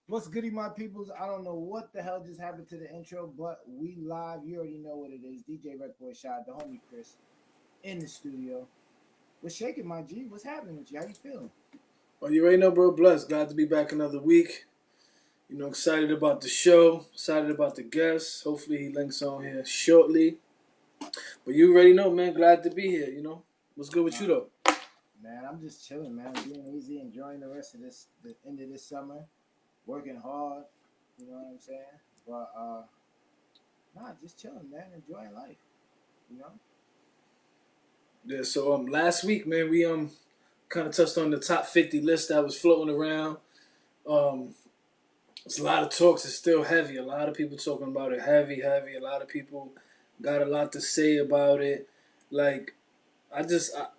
What's goody, my peoples? I don't know what the hell just happened to the intro, but we live. You already know what it is. DJ RecBoys shot the homie Chris in the studio. What's shaking, my G? What's happening with you? How you feeling? Well, you already know, bro. Blessed. Glad to be back another week. Excited about the show. Excited about the guest. Hopefully, he links on here shortly. But you already know, man. Glad to be here. What's good with Uh, you, though? man, I'm just chilling, man. Being easy, enjoying the rest of the end of this summer, working hard. You know what I'm saying? But nah, just chilling, man. Enjoying life. You know? Yeah. So last week, man, we kind of touched on the top 50 list that was floating around. Um, it's a lot of talks. It's still heavy. A lot of people talking about it. Heavy, heavy. A lot of people got a lot to say about it. Like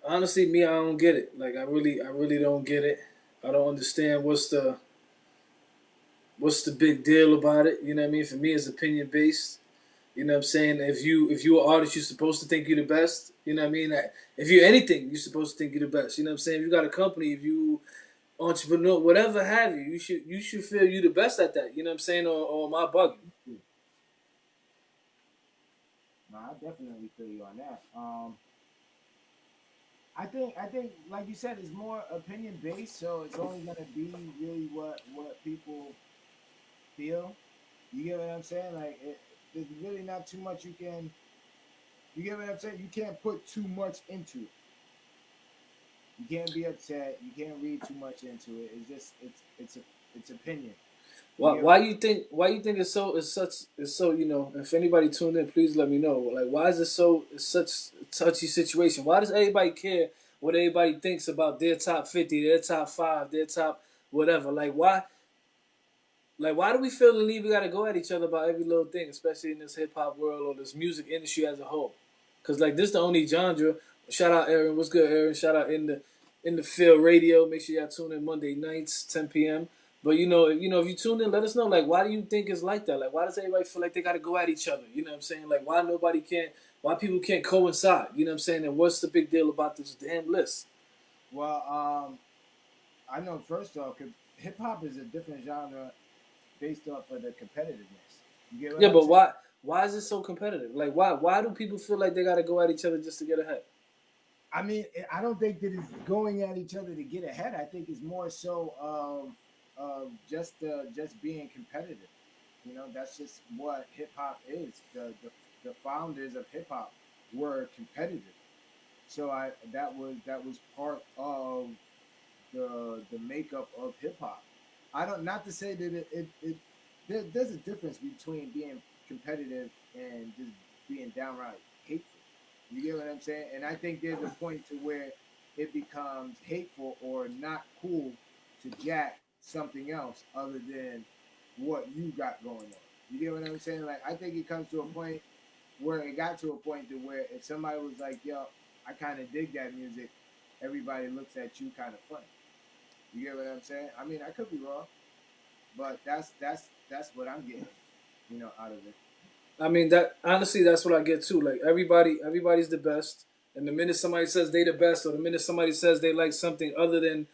honestly, me, I don't get it. Like I really don't get it. I don't understand what's the big deal about it. You know what I mean? For me, it's opinion based. You know what I'm saying? If you're an artist, you're supposed to think you're the best. You know what I mean? If you're anything, you're supposed to think you're the best. You know what I'm saying? If you got a company, if you entrepreneur, whatever have you, you should feel you the best at that. You know what I'm saying? Or am I bugging? Yeah. Nah, I definitely feel you on that. I think like you said, it's more opinion based, so it's only gonna be really what people feel. You get what I'm saying? There's really not too much you can. You get what I'm saying? You can't put too much into it. You can't be upset. You can't read too much into it. It's opinion. You Why get what why I'm you think why you think it's so if anybody tuned in, please let me know. Like why is it so it's such a touchy situation? Why does everybody care what everybody thinks about their top 50, their top five, their top whatever? Like why do we feel the need we gotta go at each other about every little thing, especially in this hip hop world or this music industry as a whole? Cause like this the only genre. Shout out Aaron, what's good, Aaron? Shout out in the field radio. Make sure y'all tune in Monday nights, 10 p.m. But if you tune in, let us know. Like, why do you think it's like that? Like, why does everybody feel like they gotta go at each other? You know what I'm saying? Like, why people can't coincide? You know what I'm saying? And what's the big deal about this damn list? Well, I know first off, hip hop is a different genre based off of the competitiveness. You get what Yeah, I'm but saying? why is it so competitive? Like, why do people feel like they gotta go at each other just to get ahead? I mean, I don't think that it's going at each other to get ahead. I think it's more so of just being competitive. You know, that's just what hip hop is. The founders of hip hop were competitive. So that was part of the makeup of hip hop. I don't not to say that there's a difference between being competitive and just being downright hateful. You get what I'm saying? And I think there's a point to where it becomes hateful or not cool to jack something else other than what you got going on. You get what I'm saying? Like I think it comes to a point where it got to a point to where if somebody was like, "Yo, I kind of dig that music," everybody looks at you kind of funny. You get what I'm saying? I mean, I could be wrong, but that's what I'm getting, out of it. I mean that honestly, that's what I get too. Like everybody's the best, and the minute somebody says they the best, or the minute somebody says they like something other than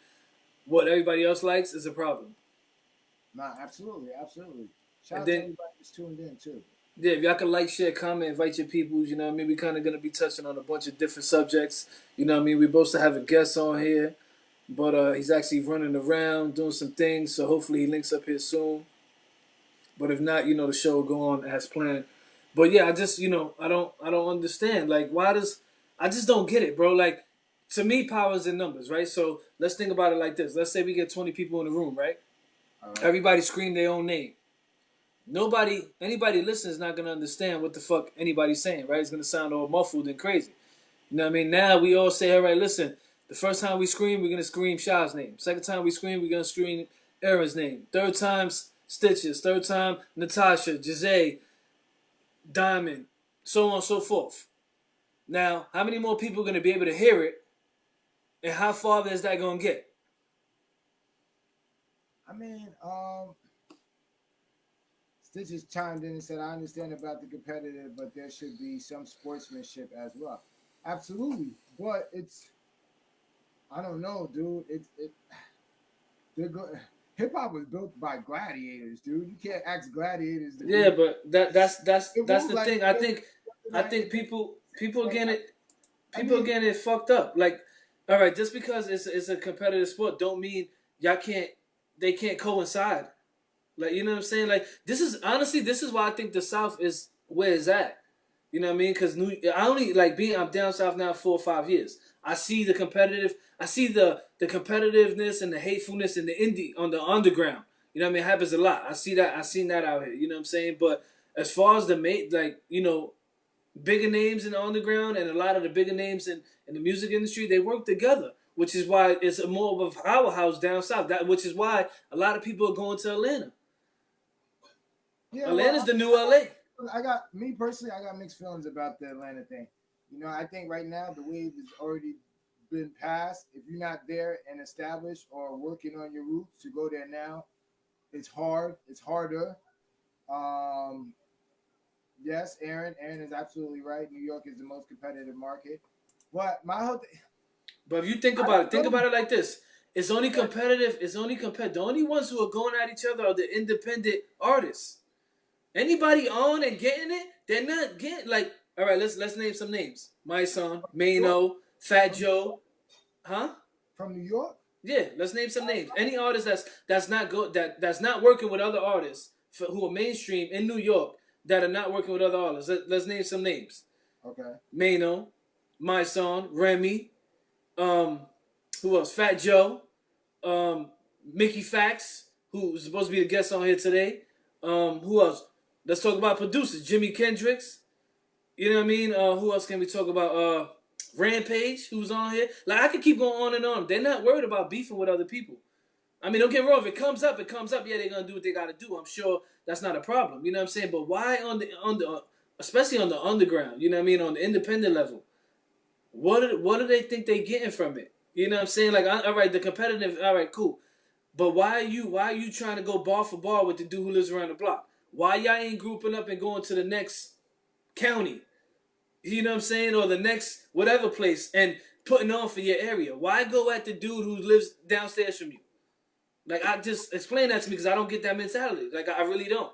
what everybody else likes, is a problem. Nah, absolutely, absolutely. Shout And out to then everybody that's tuned in too. yeah, if y'all can like, share, comment, invite your peoples. You know what I mean? We kind of gonna be touching on a bunch of different subjects. You know what I mean? We're supposed to have a guest on here, but he's actually running around doing some things. So hopefully he links up here soon. But if not, the show will go on as planned. But yeah, I just I don't understand. Like why does I just don't get it, bro. Like to me, power is in numbers, right? So let's think about it like this. Let's say we get 20 people in the room, right? All right. Everybody scream their own name. Anybody listening is not gonna understand what the fuck anybody's saying, right? It's gonna sound all muffled and crazy. You know what I mean? Now we all say, all right, listen. The first time we scream, we're gonna scream Shaw's name. Second time we scream, we're gonna scream Aaron's name. Third time, Stitches. Third time, Natasha, Jose, Diamond, so on and so forth. Now, how many more people are gonna be able to hear it, and how far is that gonna get? I mean, Stitches chimed in and said, "I understand about the competitive, but there should be some sportsmanship as well." Absolutely, but I don't know, dude. They're go. Hip hop was built by gladiators, dude. You can't ask gladiators to Yeah, move. but that's It the moved like thing. I think it makes people sense. getting Like it I people mean, getting it fucked up. Like, all right, just because it's a competitive sport, don't mean y'all can't they can't coincide. Like, you know what I'm saying? Like, this is honestly, this is why I think the South is where it's at. You know what I mean? Because I only like being. I'm down south now 4 or 5 years. I see the competitive. I see the competitiveness and the hatefulness in the indie on the underground. You know what I mean? It happens a lot. I see that. I seen that out here. You know what I'm saying? But as far as the mate, like, bigger names in the underground and a lot of the bigger names in the music industry, they work together, which is why it's a more of a powerhouse down south. That which is why a lot of people are going to Atlanta. yeah. Atlanta's Well, the new LA. I got me personally. I got mixed feelings about the Atlanta thing. I think right now the wave has already been passed. If you're not there and established or working on your roots to go there now, it's hard. It's harder. Um, yes, Aaron. Aaron is absolutely right. New York is the most competitive market. But my whole thing, But if you think I about it, don't think know. about it like this: it's only competitive. It's only competitive. The only ones who are going at each other are the independent artists. Anybody on and getting it, they're not getting like. All right, let's name some names: My Son, New York, Mano, Fat from, Joe, huh? from New York. Yeah, let's name some names. Any artist that's not that's not working with other artists who are mainstream in New York that are not working with other artists. Let's name some names: Okay. Mano, My Son, Remy, um, who else? Fat Joe, um, Mickey Factz, who's supposed to be the guest on here today. Who else? Let's talk about producers. Jimi Kendricks. You know what I mean? Who else can we talk about? Rampage, who's on here. Like, I could keep going on and on. They're not worried about beefing with other people. I mean, don't get me wrong. If it comes up, it comes up. Yeah, they're gonna do what they gotta do. I'm sure that's not a problem. You know what I'm saying? But why especially on the underground? You know what I mean? On the independent level, what do they think they getting from it? You know what I'm saying? Like, all right, the competitive. All right, cool. But why are you trying to go bar for bar with the dude who lives around the block? Why y'all ain't grouping up and going to the next county? You know what I'm saying? Or the next whatever place and putting on for your area. Why go at the dude who lives downstairs from you? Like, I just explain that to me because I don't get that mentality. Like, I really don't.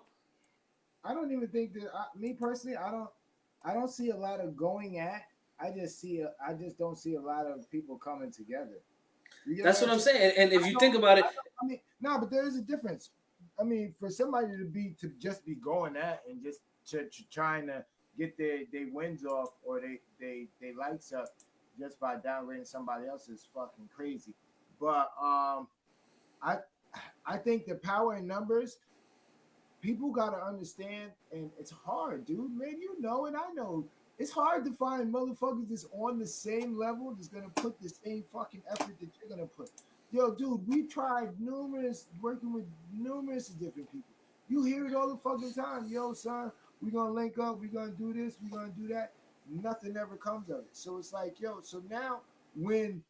I don't even think that me personally, I don't see a lot of going at. I just don't see a lot of people coming together. You get That's what what I'm I'm saying? saying. And if I you don't. think about it, I mean, no, but there is a difference. I mean, for somebody to just be going at and just trying to get their wins off or they lights up just by downgrading somebody else is fucking crazy. But I I think the power in numbers people got to understand, and it's hard, dude. Man, you know it. I know it's hard to find motherfuckers that's on the same level that's gonna put the same fucking effort that you're gonna put. Yo, dude, we tried numerous working with numerous different people. You hear it all the fucking time. Yo, son, we gonna link up. We gonna do this. We gonna do that. Nothing ever comes of it. So it's like, yo. So now when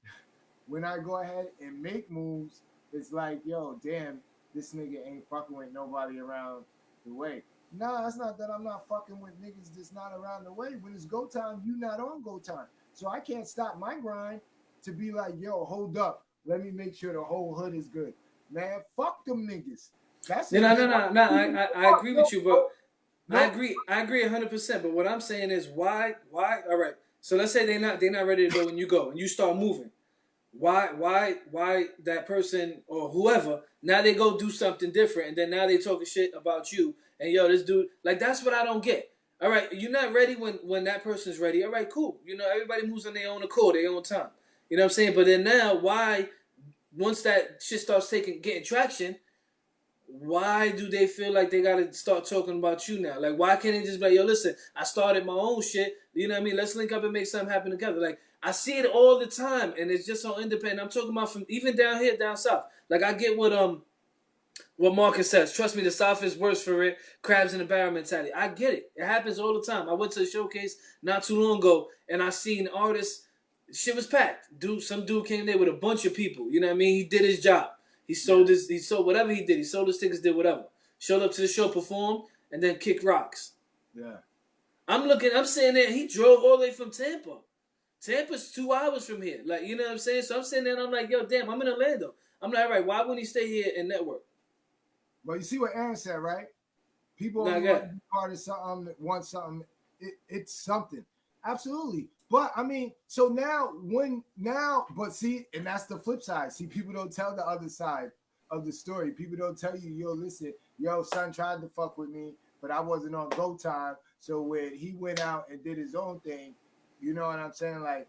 I go ahead and make moves, it's like, yo, damn, this nigga ain't fucking with nobody around the way. Nah, it's not that I'm not fucking with niggas that's not around the way. When it's go time, you not on go time. So I can't stop my grind to be like, yo, hold up. Let me make sure the whole hood is good. Man, fuck them niggas. That's no, it. no, They no, want no, no. I agree no, with you, but I no. agree. I agree 100%. But what I'm saying is why? All right. So let's say they're not ready to go when you go and you start moving. Why that person or whoever now they go do something different and then now they talking shit about you and yo this dude like that's what I don't get. All right, you're not ready when that person's ready. All right, cool. Everybody moves on their own accord, their own time. You know what I'm saying? But then now why once that shit starts getting traction, why do they feel like they gotta start talking about you now? Like, why can't they just be like, yo, listen, I started my own shit. You know what I mean? Let's link up and make something happen together. Like, I see it all the time, and it's just so independent. I'm talking about from even down here, down south. Like, I get what Marcus says. Trust me, the South is worse for it. Crabs in the barrel mentality. I get it. It happens all the time. I went to a showcase not too long ago, and I seen artists. Shit was packed. Some dude came there with a bunch of people. You know what I mean? He did his job. He sold Yeah, his. He sold whatever he did. He sold his tickets, did whatever. Showed up to the show, performed, and then kicked rocks. yeah. I'm looking. I'm saying there. He drove all the way from Tampa. Tampa's 2 hours from here. Like, you know what I'm saying? So I'm sitting there and I'm like, yo, damn, I'm in Orlando. I'm like, all right, why wouldn't he stay here and network? But you see what Aaron said, right? People Not only want to good. be part of something, want something. It's something. Absolutely. But I mean, so but see, and that's the flip side. See, people don't tell the other side of the story. People don't tell you, yo, listen, yo, son tried to fuck with me, but I wasn't on go time. So when he went out and did his own thing, you know what I'm saying? Like,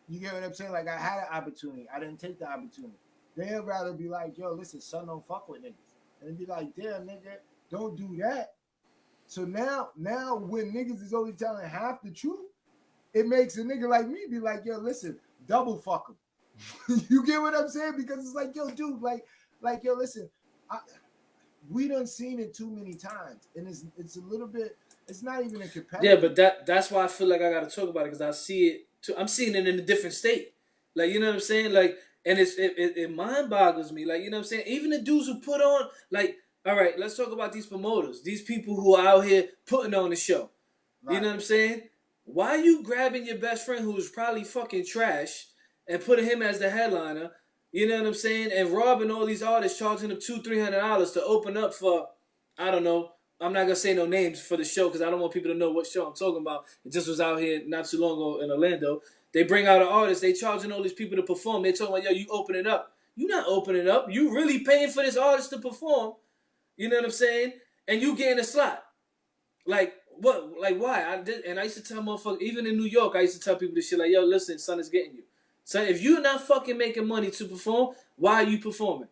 you get what I'm saying? Like, I had an opportunity. I didn't take the opportunity. They'd rather be like, yo, listen, son, don't fuck with niggas. And be like, damn, nigga, don't do that. So now when niggas is only telling half the truth, it makes a nigga like me be like, yo, listen, double fuck him. You get what I'm saying? Because it's like, yo, dude, yo, listen, we done seen it too many times, and it's a little bit. It's not even a Yeah, competitive. but that's why I feel like I gotta talk about it because I see it too. I'm seeing it in a different state. Like you know what I'm saying? Like, and it mind boggles me. Like you know what I'm saying? Even the dudes who put on like, all right, let's talk about these promoters, these people who are out here putting on the show. You Right. know what I'm saying? Why are you grabbing your best friend who's probably fucking trash and putting him as the headliner? You know what I'm saying? And robbing all these artists, charging them $200-300 to open up for, I don't know. I'm not gonna say no names for the show because I don't want people to know what show I'm talking about. It just was out here not too long ago in Orlando. They bring out an artist. They charging all these people to perform. They talking about, yo, you open it up. You not opening up. You really paying for this artist to perform. You know what I'm saying? And you getting a slot. Like what? Like why? I did, and I used to tell motherfuckers. Even in New York, I used to tell people this shit. Like, yo, listen, son is getting you. So if you're not fucking making money to perform, why are you performing?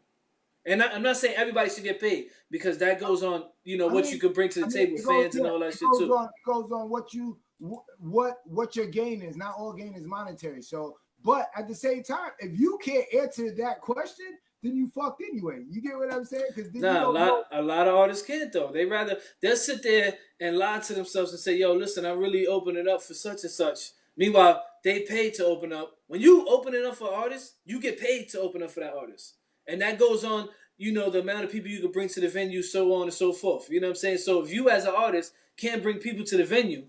And I'm not saying everybody should get paid because that goes on, you know, I what you mean, could bring to the table, it goes, fans and yeah, all that it shit too. goes on what your gain is. Not all gain is monetary. So, but at the same time, if you can't answer that question, then you fucked anyway. You get what I'm saying? Because then you Nah, don't know. a lot of artists can't though. They'll sit there and lie to themselves and say, "Yo, listen, I'm really opening up for such and such." Meanwhile, they paid to open up. When you open it up for artists, you get paid to open up for that artist, and that goes on. You know the amount of people you can bring to the venue, so on and so forth. You know what I'm saying? So if you as an artist can't bring people to the venue,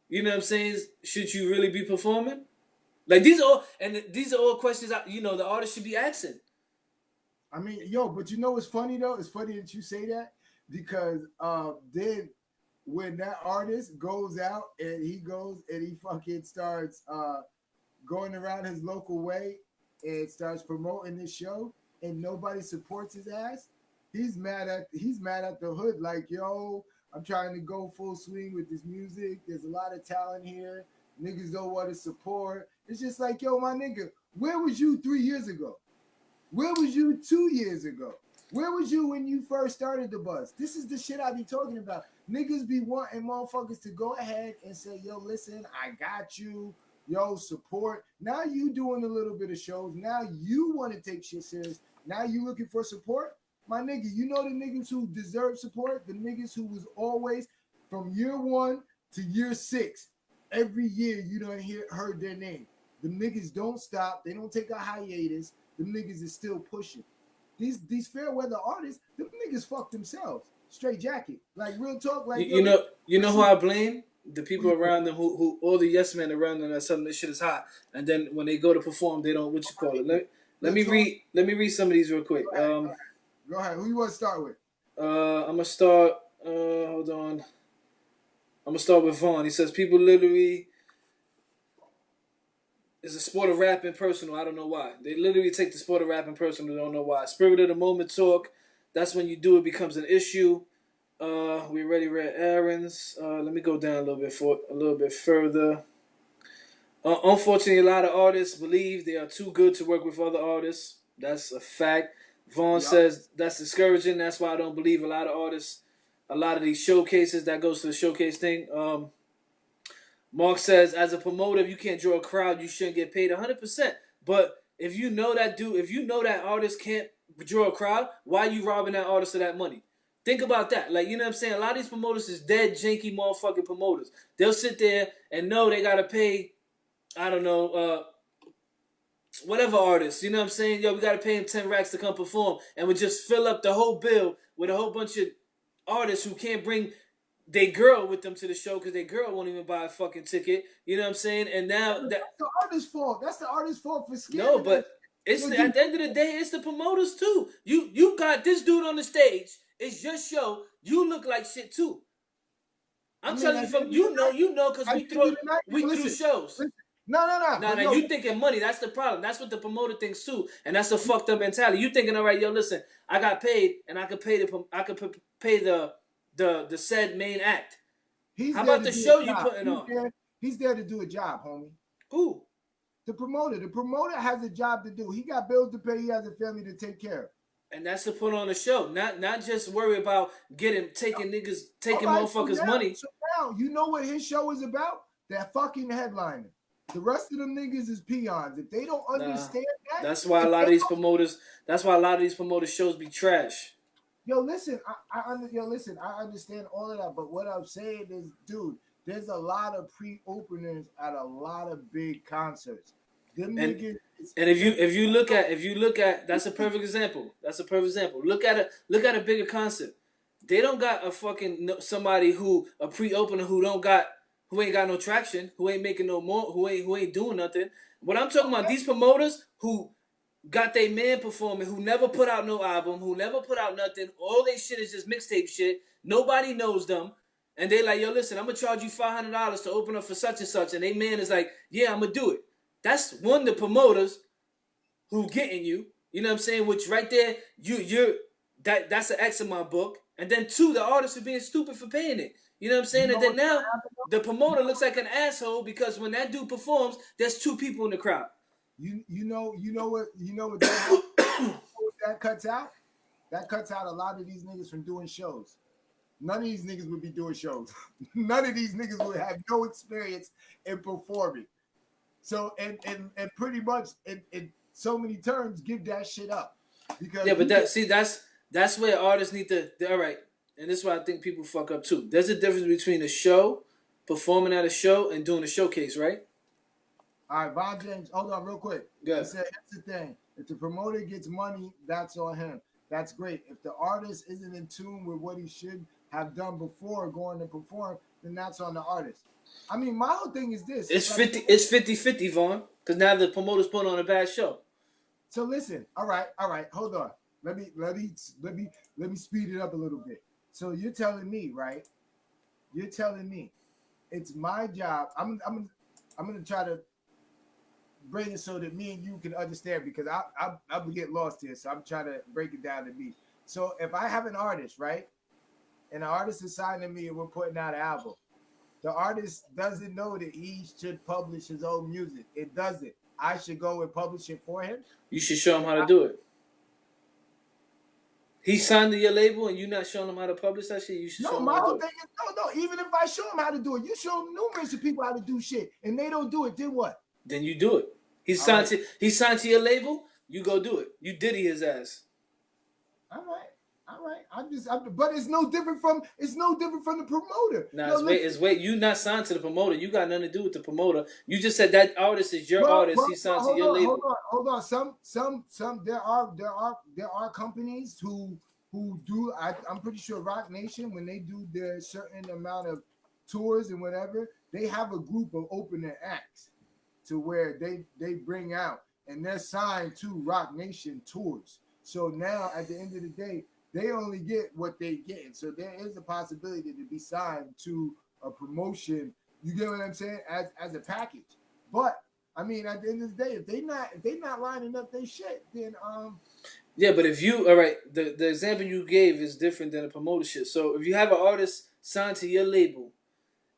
you know what I'm saying? Should you really be performing? Like these are all questions. You know the artist should be asking. I mean, yo, but you know what's funny though? It's funny that you say that because then when that artist goes out and he goes and he fucking starts going around his local way and starts promoting this show and nobody supports his ass, he's mad at the hood like, yo, I'm trying to go full swing with this music. There's a lot of talent here. Niggas don't want to support. It's just like, yo, my nigga, where was you 3 years ago? Where was you 2 years ago? Where was you when you first started the buzz? This is the shit I be talking about. Niggas be wanting motherfuckers to go ahead and say, yo, listen, I got you. Yo, support. Now you doing a little bit of shows. Now you want to take shit serious. Now you looking for support. My nigga, you know the niggas who deserve support? The niggas who was always from year 1 to year 6. Every year you don't heard their name. The niggas don't stop. They don't take a hiatus. The niggas is still pushing. These fair weather artists, them niggas fuck themselves. Straight jacket. Like real talk, like yo, You know who listen, I blame? The people around them who all the yes men around them that tell them this shit is hot, and then when they go to perform, they don't. What you call it? real talk. Let me read some of these real quick. Go ahead, go ahead. Who you want to start with? I'm gonna start. Hold on. I'm gonna start with Vaughn. He says people literally is a sport of rapping personal. I don't know why. They literally take the sport of rapping personal. Don't know why. Spirit of the moment talk. That's when you do it becomes an issue. We already read Aaron's. Let me go down a little bit further. Unfortunately, a lot of artists believe they are too good to work with other artists. That's a fact. Vaughn Yup. says that's discouraging. That's why I don't believe a lot of artists. A lot of these showcases that goes to the showcase thing. Mark says, as a promoter, if you can't draw a crowd, you shouldn't get paid 100%. But if you know that dude, if you know that artist can't draw a crowd, why are you robbing that artist of that money? Think about that. Like, you know what I'm saying? A lot of these promoters is dead, janky motherfucking promoters. They'll sit there and know they got to pay, I don't know, whatever artist. You know what I'm saying? Yo, we got to pay him 10 racks to come perform. And we just fill up the whole bill with a whole bunch of artists who can't bring they girl with them to the show because their girl won't even buy a fucking ticket. You know what I'm saying? And now that That's the artist's fault. That's the artist's fault for no, scamming but that. At the end of the day, it's the promoters too. You got this dude on the stage. It's your show. You look like shit too. I'm telling you from you know, because we threw shows. Listen. No. No, you thinking money. That's the problem. That's what the promoter thinks too, and that's a fucked up mentality. You thinking, all right, yo, listen, I got paid, and I could pay the said main act. How about the show you putting on? He's there to do a job, homie. Who? The promoter. The promoter has a job to do. He got bills to pay. He has a family to take care of. And that's to put on a show, not just worry about taking motherfuckers' money. So now you know what his show is about? That fucking headliner. The rest of them niggas is peons. If they don't understand that, that's why a lot of these promoters shows be trash. Yo, listen, I understand all of that, but what I'm saying is, dude, there's a lot of pre-openers at a lot of big concerts. And if you look at that's a perfect example. Look at a bigger concert. They don't got a fucking somebody a pre-opener who ain't got no traction, who ain't making no more, who ain't doing nothing. What I'm talking about, these promoters who got their man performing, who never put out no album, who never put out nothing. All they shit is just mixtape shit. Nobody knows them. And they like, yo, listen, I'm going to charge you $500 to open up for such and such. And they man is like, yeah, I'm going to do it. That's one, the promoters who getting you. You know what I'm saying? Which right there, that's an X in my book. And then two, the artists are being stupid for paying it. You know what I'm saying? And then now the promoter looks like an asshole because when that dude performs, there's two people in the crowd. You know what that cuts out? That cuts out a lot of these niggas from doing shows. None of these niggas would be doing shows. None of these niggas would have no experience in performing. So and pretty much in so many terms, give that shit up. Because but that's where artists need to. All right, and this is why I think people fuck up too. There's a difference between a show, performing at a show, and doing a showcase, right? All right, Von James, hold on real quick. Good. He said, that's the thing. If the promoter gets money, that's on him. That's great. If the artist isn't in tune with what he should have done before going to perform, then that's on the artist. I mean, my whole thing is this. It's 50-50, Vaughn, because now the promoter's putting on a bad show. So listen, all right, hold on. Let me speed it up a little bit. So you're telling me, right? You're telling me it's my job. I'm gonna try to bring it so that me and you can understand, because I would get lost here. So I'm trying to break it down to me. So if I have an artist, right, and the artist is signing me and we're putting out an album, the artist doesn't know that he should publish his own music. It doesn't. I should go and publish it for him. You should show him how to do it. He signed to your label and you're not showing him how to publish that shit. You should show him my how to whole do it. thing is no. Even if I show him how to do it, you show numerous of people how to do shit, and they don't do it. Then what? Then you do it. He signed to your label. You go do it. You diddy his ass. All right. But it's no different from the promoter. Nah, wait. You not signed to the promoter. You got nothing to do with the promoter. You just said that artist is your artist. He signed to your label. Hold on. Some there are companies who do. I'm pretty sure Rock Nation, when they do their certain amount of tours and whatever, they have a group of opener acts to where they bring out, and they're signed to Rock Nation tours. So now at the end of the day, they only get what they get. So there is a possibility to be signed to a promotion. You get what I'm saying? As a package. But I mean, at the end of the day, if they not lining up their shit, then yeah, but if you all right, the example you gave is different than a promoter shit. So if you have an artist signed to your label,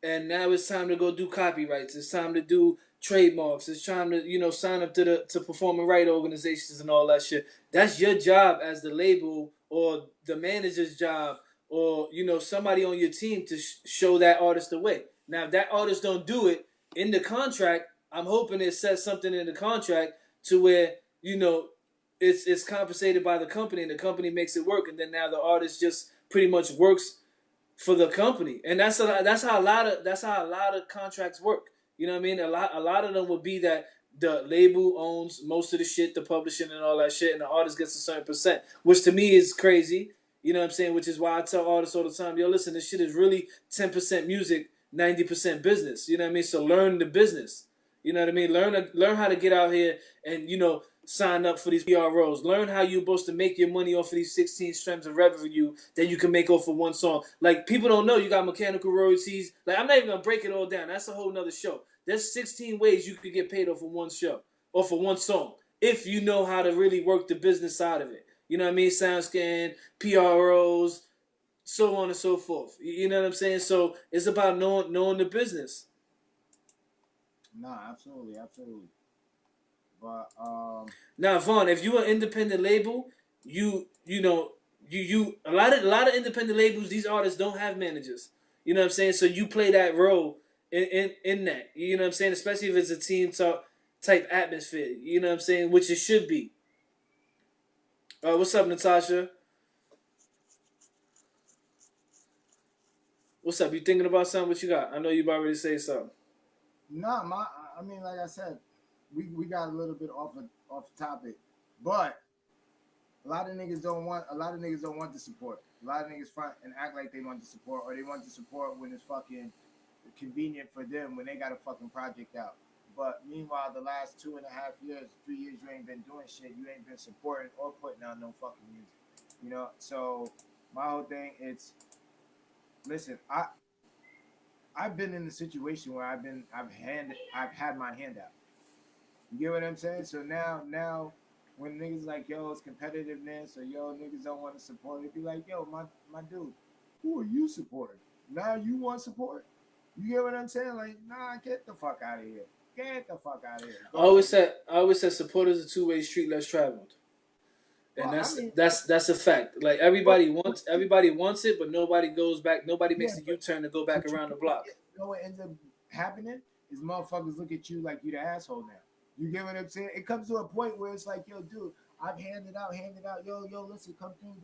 and now it's time to go do copyrights, it's time to do trademarks, it's time to sign up to performing right organizations and all that shit. That's your job as the label or the manager's job or somebody on your team to show that artist the way. Now if that artist don't do it in the contract, I'm hoping it says something in the contract to where it's compensated by the company and the company makes it work, and then now the artist just pretty much works for the company. And that's how a lot of contracts work. You know what I mean? A lot of them would be that the label owns most of the shit, the publishing and all that shit, and the artist gets a certain percent, which to me is crazy. You know what I'm saying? Which is why I tell artists all the time, yo, listen, this shit is really 10% music, 90% business. You know what I mean? So learn the business. You know what I mean? Learn how to get out here and, sign up for these PROs. Learn how you're supposed to make your money off of these 16 streams of revenue that you can make off of one song. Like, people don't know you got mechanical royalties. Like, I'm not even gonna break it all down. That's a whole nother show. There's 16 ways you could get paid off of one show, off of one song, if you know how to really work the business side of it. You know what I mean? SoundScan, PROs, so on and so forth. You know what I'm saying? So it's about knowing the business. Nah, absolutely. But Now, Vaughn, if you're an independent label, you know you a lot of independent labels, these artists don't have managers. You know what I'm saying? So you play that role in that. You know what I'm saying? Especially if it's a team talk type atmosphere. You know what I'm saying? Which it should be. What's up, Natasha? What's up? You thinking about something? What you got? I know you about ready to say something. nah, I mean, like I said, we got a little bit off topic, but a lot of niggas don't want the support. A lot of niggas front and act like they want the support, or they want the support when it's fucking convenient for them when they got a fucking project out. But meanwhile, the last 2.5 years, 3 years, you ain't been doing shit. You ain't been supporting or putting out no fucking music. You know, so my whole thing, it's listen, I've been in a situation where I've had my hand out. You get what I'm saying? So now when niggas like, yo, it's competitiveness, or yo, niggas don't want to support it, be like, yo, my dude, who are you supporting? Now you want support? You get what I'm saying? Like, nah, get the fuck out of here. Get the fuck out of here. I always said support is a two-way street less traveled. And Well, I mean, that's a fact. Like, but, everybody wants it, but nobody goes back. Nobody yeah, makes a U-turn to go back but around the block. you know what ends up happening is motherfuckers look at you like you the asshole now. You get what I'm saying? It comes to a point where it's like, yo, dude, I've handed out. Yo, listen, come through,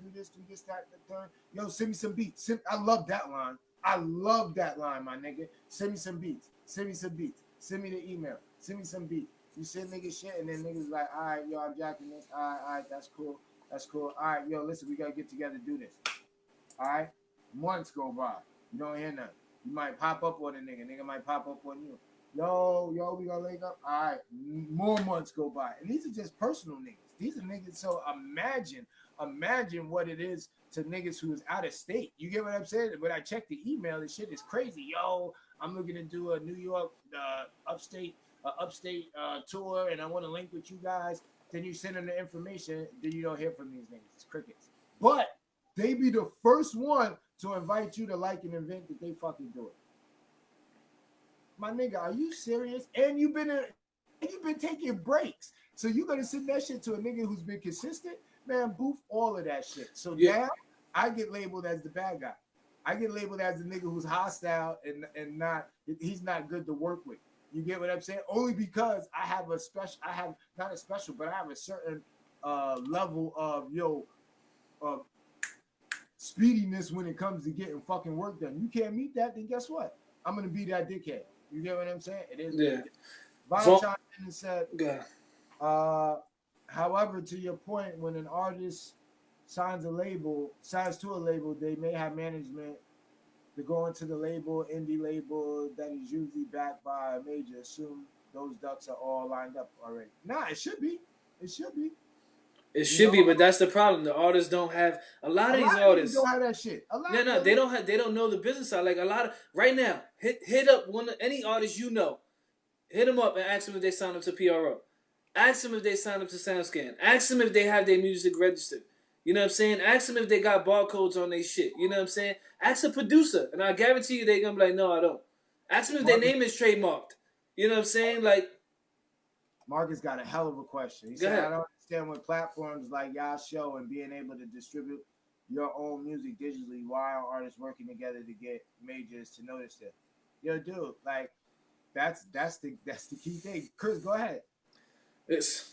do this, that, the third. Yo, send me some beats. I love that line. I love that line, my nigga. Send me some beats. Send me some beats. Send me the email. Send me some beats. You send niggas shit, and then niggas like, all right, yo, I'm jacking this. All right, that's cool. That's cool. All right, yo, listen, we gotta get together to do this. All right? Months go by. You don't hear nothing. You might pop up on a nigga. Nigga might pop up on you. Yo, we gonna link up. All right, more months go by. And these are just personal niggas. These are niggas. So imagine what it is to niggas who is out of state. You get what I'm saying? When I check the email, this shit is crazy. Yo, I'm looking to do a New York upstate tour, and I want to link with you guys. Then you send them the information. Then you don't hear from these niggas. It's crickets. But they be the first one to invite you to like an event that they fucking do it. My nigga, are you serious? And you've been taking breaks. So you gonna send that shit to a nigga who's been consistent? Man, boof all of that shit. So now I get labeled as the bad guy. I get labeled as the nigga who's hostile and he's not good to work with. You get what I'm saying? Only because I have a certain level of speediness when it comes to getting fucking work done. You can't meet that, then guess what? I'm gonna be that dickhead. You get what I'm saying? It is. Yeah. Von chimed in and said, however, to your point, when an artist signs to a label, they may have management to go into the label, indie label that is usually backed by a major. Assume those ducks are all lined up already. Nah, it should be. It should be. It should be, but that's the problem. The artists don't have a lot of these artists don't have that shit. No, they don't know the business side. Like, a lot of right now, hit up any artist you know, hit them up and ask them if they sign up to PRO. Ask them if they sign up to SoundScan. Ask them if they have their music registered. You know what I'm saying? Ask them if they got barcodes on their shit. You know what I'm saying? Ask a producer, and I guarantee you they're gonna be like, no, I don't. Ask them if their name is trademarked. You know what I'm saying? Like, Marcus got a hell of a question. He said, I don't understand with platforms like y'all show and being able to distribute your own music digitally, why are artists working together to get majors to notice it? Yo, dude, like that's the key thing. Chris, go ahead. It's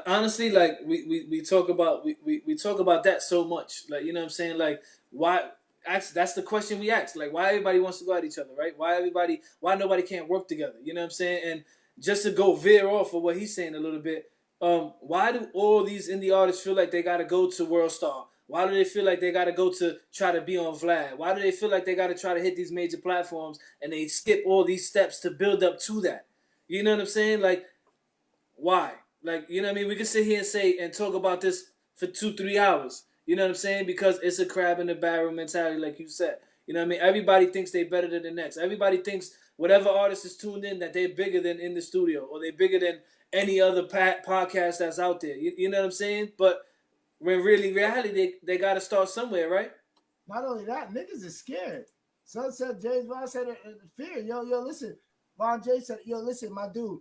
honestly, like, we talk about we talk about that so much. Like, you know what I'm saying? Like, why that's the question we ask. Like, why everybody wants to go at each other, right? Why nobody can't work together? You know what I'm saying? And just to go veer off of what he's saying a little bit, why do all these indie artists feel like they gotta go to World Star? Why do they feel like they gotta go to try to be on Vlad? Why do they feel like they gotta try to hit these major platforms and they skip all these steps to build up to that? You know what I'm saying? Like, why? Like, you know what I mean? We can sit here and say and talk about this for 2, 3 hours. You know what I'm saying? Because it's a crab in the barrel mentality, like you said. You know what I mean? Everybody thinks they better than the next. Everybody thinks whatever artist is tuned in that they're bigger than in the studio or they're bigger than any other podcast that's out there. You know what I'm saying? But when really reality, they got to start somewhere, right? Not only that, niggas is scared. Son said, James Bond said, fear. Yo, listen. Von J said, yo, listen, my dude.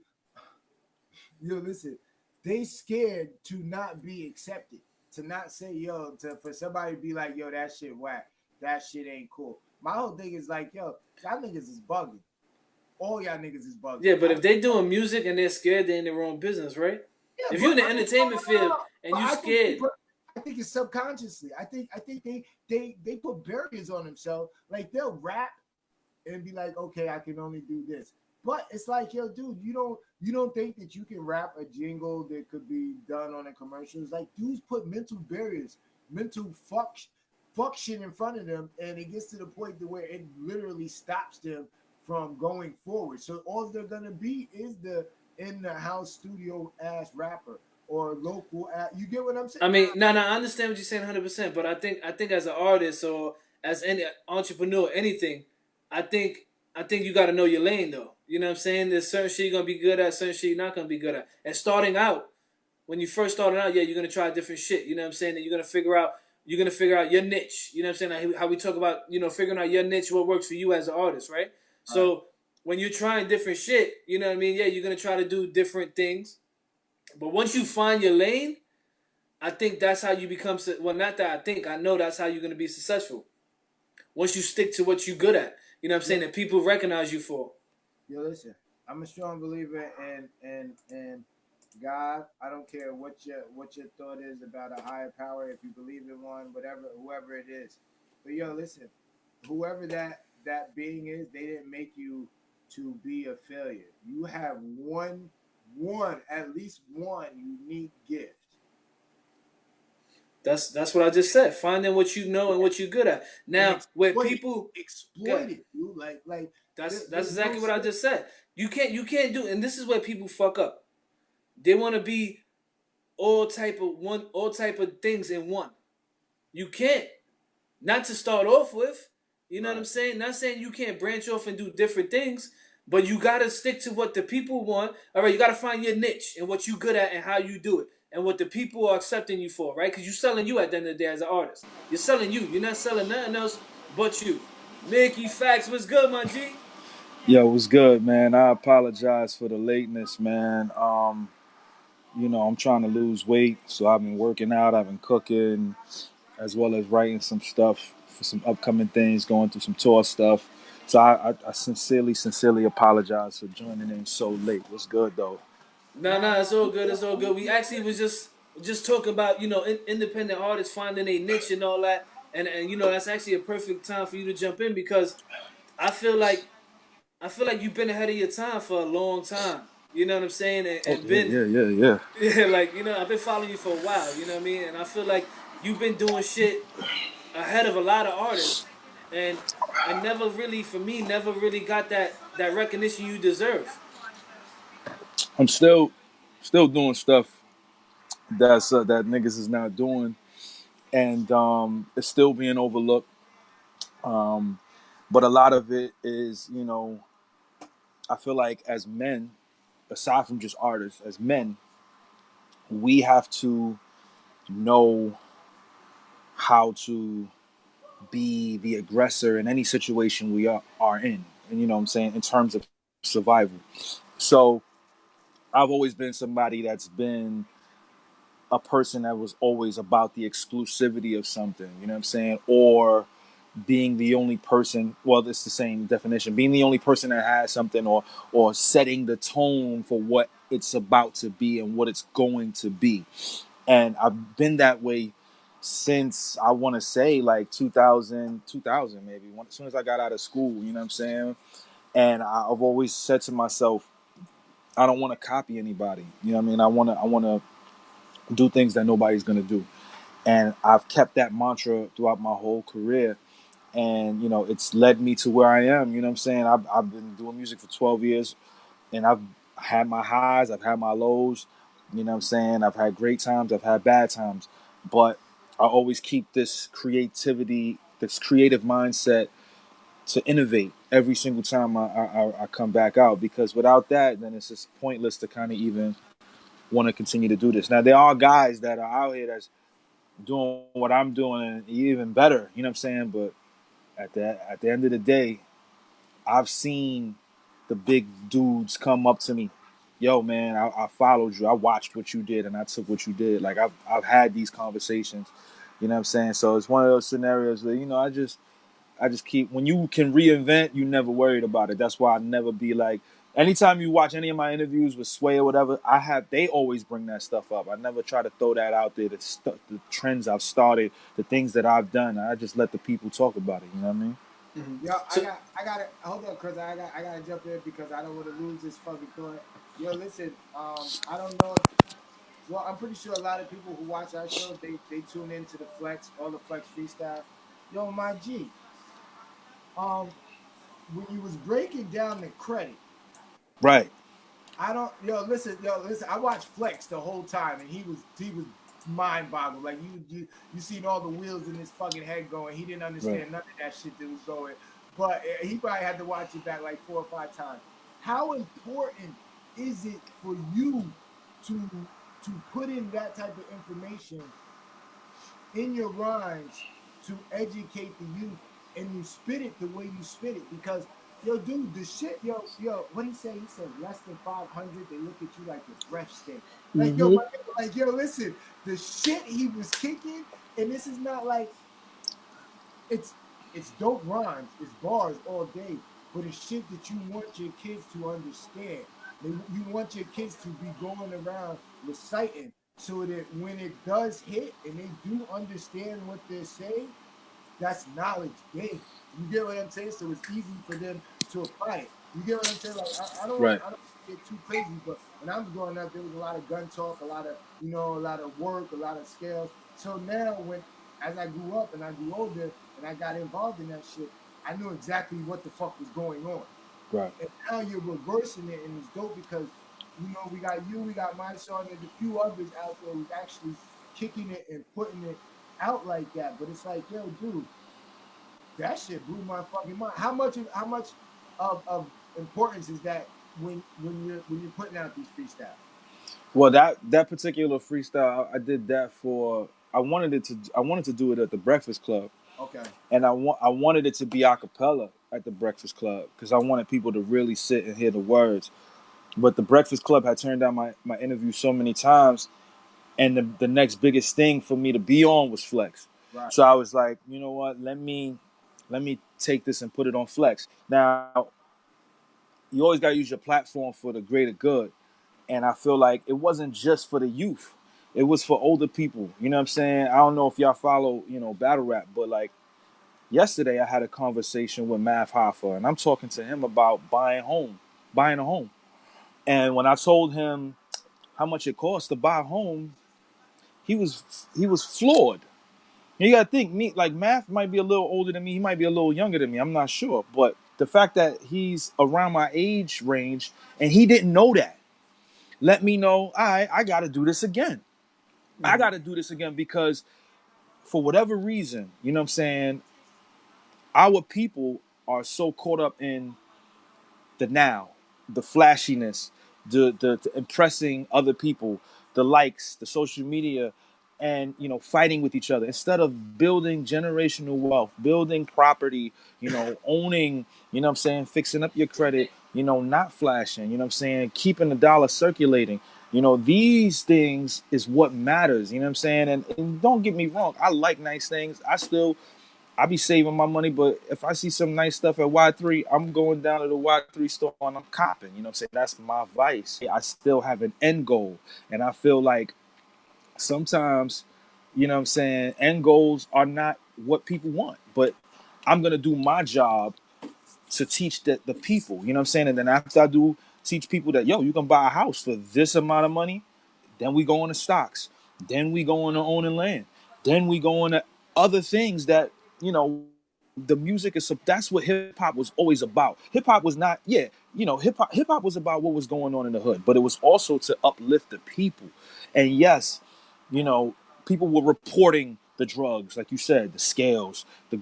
Yo, listen. They scared to not be accepted. To not say, yo, for somebody to be like, yo, that shit whack. That shit ain't cool. My whole thing is like, yo, y'all niggas is bugging. All y'all niggas is bugging. Yeah, but if they doing music and they're scared, they're in their own business, right? Yeah, If you're but in the I mean, entertainment field and but you scared, I think it's subconsciously. I think they put barriers on themselves. Like they'll rap and be like, okay, I can only do this. But it's like, yo, dude, you don't think that you can rap a jingle that could be done on a commercial? It's like dudes put mental barriers, mental fuck shit in front of them, and it gets to the point to where it literally stops them from going forward. So all they're gonna be is the in the house studio ass rapper or local. You get what I'm saying? I mean, no, I understand what you're saying 100%, but I think as an artist or as any entrepreneur, anything, I think I think you got to know your lane though. You know what I'm saying? There's certain shit you're gonna be good at, certain shit you're not gonna be good at. And starting out, when you first started out, yeah, you're gonna try different shit. You know what I'm saying? And you're gonna figure out your niche. You know what I'm saying? Like how we talk about figuring out your niche, what works for you as an artist, right? All right. So when you're trying different shit, you know what I mean? Yeah, you're gonna try to do different things, but once you find your lane, I think that's how you become. Well, not that I think. I know that's how you're gonna be successful. Once you stick to what you're good at, you know what I'm Yo, saying, that people recognize you for. yo, listen. I'm a strong believer in God. I don't care what your thought is about a higher power. If you believe in one, whatever, whoever it is. But yo, listen. Whoever that being is, they didn't make you to be a failure. You have one at least one unique gift. That's what I just said. Finding what you know and what you're good at. And Now, where people, exploit good. it, dude. Like That's there's no exactly what I just said. You can't do, and this is where people fuck up. They want to be all type of things in one. You can't. Not to start off with. You know what I'm right. saying? Not saying you can't branch off and do different things, but you gotta stick to what the people want. All right, you gotta find your niche and what you good at and how you do it and what the people are accepting you for, right? Because you're selling you at the end of the day as an artist. You're selling you. You're not selling nothing else but you. Mickey Factz, what's good, my G? Yo, what's good, man? I apologize for the lateness, man. I'm trying to lose weight, so I've been working out, I've been cooking, as well as writing some stuff for some upcoming things, going through some tour stuff. So I sincerely apologize for joining in so late. What's good though? Nah, it's all You good. good, It's all homie. good. We You actually good. was just talking about independent artists finding a niche and all that, and that's actually a perfect time for you to jump in because I feel like you've been ahead of your time for a long time. You know what I'm saying? Oh And yeah, been yeah, yeah, yeah. yeah, like I've been following you for a while. You know what I mean? And I feel like you've been doing shit ahead of a lot of artists, and never really, for me, never really got that recognition you deserve. I'm still doing stuff that niggas is not doing, and it's still being overlooked. Um, but a lot of it is, I feel like as men, aside from just artists, as men, we have to know how to be the aggressor in any situation we are in. And you know what I'm saying? In terms of survival. So I've always been somebody that's been a person that was always about the exclusivity of something, you know what I'm saying? Or being the only person, well, it's the same definition, being the only person that has something, or setting the tone for what it's about to be and what it's going to be. And I've been that way since I want to say like 2000 maybe, as soon as I got out of school, you know what I'm saying? And I've always said to myself, I don't want to copy anybody. You know what I mean? I want to do things that nobody's going to do. And I've kept that mantra throughout my whole career. And, it's led me to where I am. You know what I'm saying? I've been doing music for 12 years, and I've had my highs, I've had my lows. You know what I'm saying? I've had great times, I've had bad times, but I always keep this creativity, this creative mindset to innovate every single time I come back out, because without that, then it's just pointless to kind of even want to continue to do this. Now, there are guys that are out here that's doing what I'm doing and even better, you know what I'm saying? But at the end of the day, I've seen the big dudes come up to me, yo, man, I followed you, I watched what you did, and I took what you did. Like I've had these conversations, you know what I'm saying? So it's one of those scenarios where I just keep, when you can reinvent, you never worried about it. That's why I never be like, anytime you watch any of my interviews with Sway or whatever, they always bring that stuff up. I never try to throw that out there. The trends I've started, the things that I've done, I just let the people talk about it. You know what I mean? Mhm. Yo, So I got to hold on, Chris. I got to jump in because I don't want to lose this fucking thought. Yo, listen. I don't know. Well, I'm pretty sure a lot of people who watch our show, they tune into the Flex, all the Flex freestyles. Yo, my G. Um, when you was breaking down the credit, Right, I don't yo listen. I watched Flex the whole time, and he was mind boggled. Like you seen all the wheels in his fucking head going. He didn't right. understand none of that shit that was going. But he probably had to watch it back like 4 or 5 times. How important is it for you to put in that type of information in your rhymes to educate the youth, and you spit it the way you spit it? Because yo, dude, the shit, yo, what he say? He said less than 500, they look at you like your breath stink. Like yo, Mm-hmm. like yo, listen, the shit he was kicking, and this is not like it's it's dope rhymes, it's bars all day, but it's shit that you want your kids to understand. You want your kids to be going around reciting so that when it does hit and they do understand what they're saying, that's knowledge gained. You get what I'm saying? So it's easy for them to apply it. You get what I'm saying? Like Right, I don't get too crazy, but when I was growing up, there was a lot of gun talk, a lot of a lot of work, a lot of scales. So now when as I grew up and I grew older and I got involved in that shit, I knew exactly what the fuck was going on. right, And now you're reversing it, and it's dope because we got you, we got my son, there's a few others out there who's actually kicking it and putting it out like that. But it's like, yo, dude, that shit blew my fucking mind. How much of importance is that when you're putting out these freestyles? well, that particular freestyle, I did that for, I wanted to do it at the Breakfast Club, Okay, and I wanted it to be a cappella at the Breakfast Club because I wanted people to really sit and hear the words. But the Breakfast Club had turned down my interview so many times, and the next biggest thing for me to be on was Flex. right, So I was like, you know what? Let me take this and put it on Flex. Now, you always got to use your platform for the greater good, and I feel like it wasn't just for the youth. It was for older people. You know what I'm saying? I don't know if y'all follow, battle rap, but like yesterday I had a conversation with Math Hoffa, and I'm talking to him about buying a home. And when I told him how much it costs to buy a home, he was floored. You gotta think, me, like, Math might be a little older than me. He might be a little younger than me. I'm not sure, but the fact that he's around my age range and he didn't know that, let me know. I got to do this again. I mhm. got to do this again because for whatever reason, you know what I'm saying, our people are so caught up in the now, the flashiness, the impressing other people, the likes, the social media, and fighting with each other instead of building generational wealth, building property, owning, what I'm saying, fixing up your credit, not flashing, what I'm saying, keeping the dollar circulating. These things is what matters, what I'm saying? And don't get me wrong, I like nice things. I be saving my money, but if I see some nice stuff at Y3, I'm going down to the Y3 store and I'm copping. You know what I'm saying? That's my vice. I still have an end goal. And I feel like sometimes, what I'm saying, end goals are not what people want. But I'm going to do my job to teach the people. You know what I'm saying? And then after I do teach people that, yo, you can buy a house for this amount of money, then we go into stocks. Then we go into owning land. Then we go into other things that, you know, the music is, that's what hip hop was always about. Hip hop was not, yeah, hip hop was about what was going on in the hood, but it was also to uplift the people. And yes, you know, people were reporting the drugs, like you said, the scales, the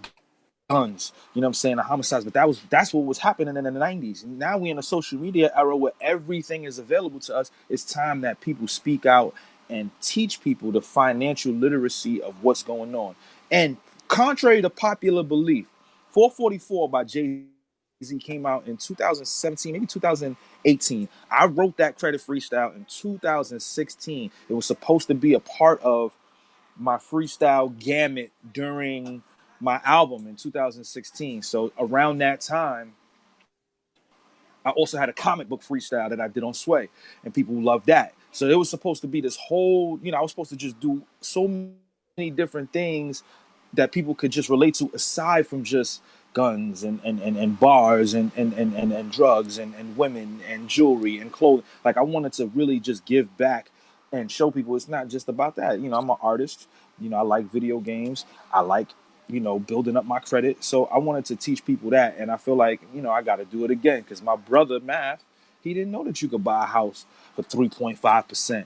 guns, you know what I'm saying, the homicides, but that's what was happening in the 90s. And now we in a social media era where everything is available to us. It's time that people speak out and teach people the financial literacy of what's going on. And contrary to popular belief, 444 by Jay-Z came out in 2017, maybe 2018. I wrote that credit freestyle in 2016. It was supposed to be a part of my freestyle gamut during my album in 2016. So around that time, I also had a comic book freestyle that I did on Sway, and people loved that. So it was supposed to be this whole, I was supposed to just do so many different things that people could just relate to, aside from just guns and bars and drugs and women and jewelry and clothing. Like, I wanted to really just give back and show people it's not just about that. I'm an artist. I like video games. I like, building up my credit. So I wanted to teach people that. And I feel like, I got to do it again, because my brother, Math, he didn't know that you could buy a house for 3.5%.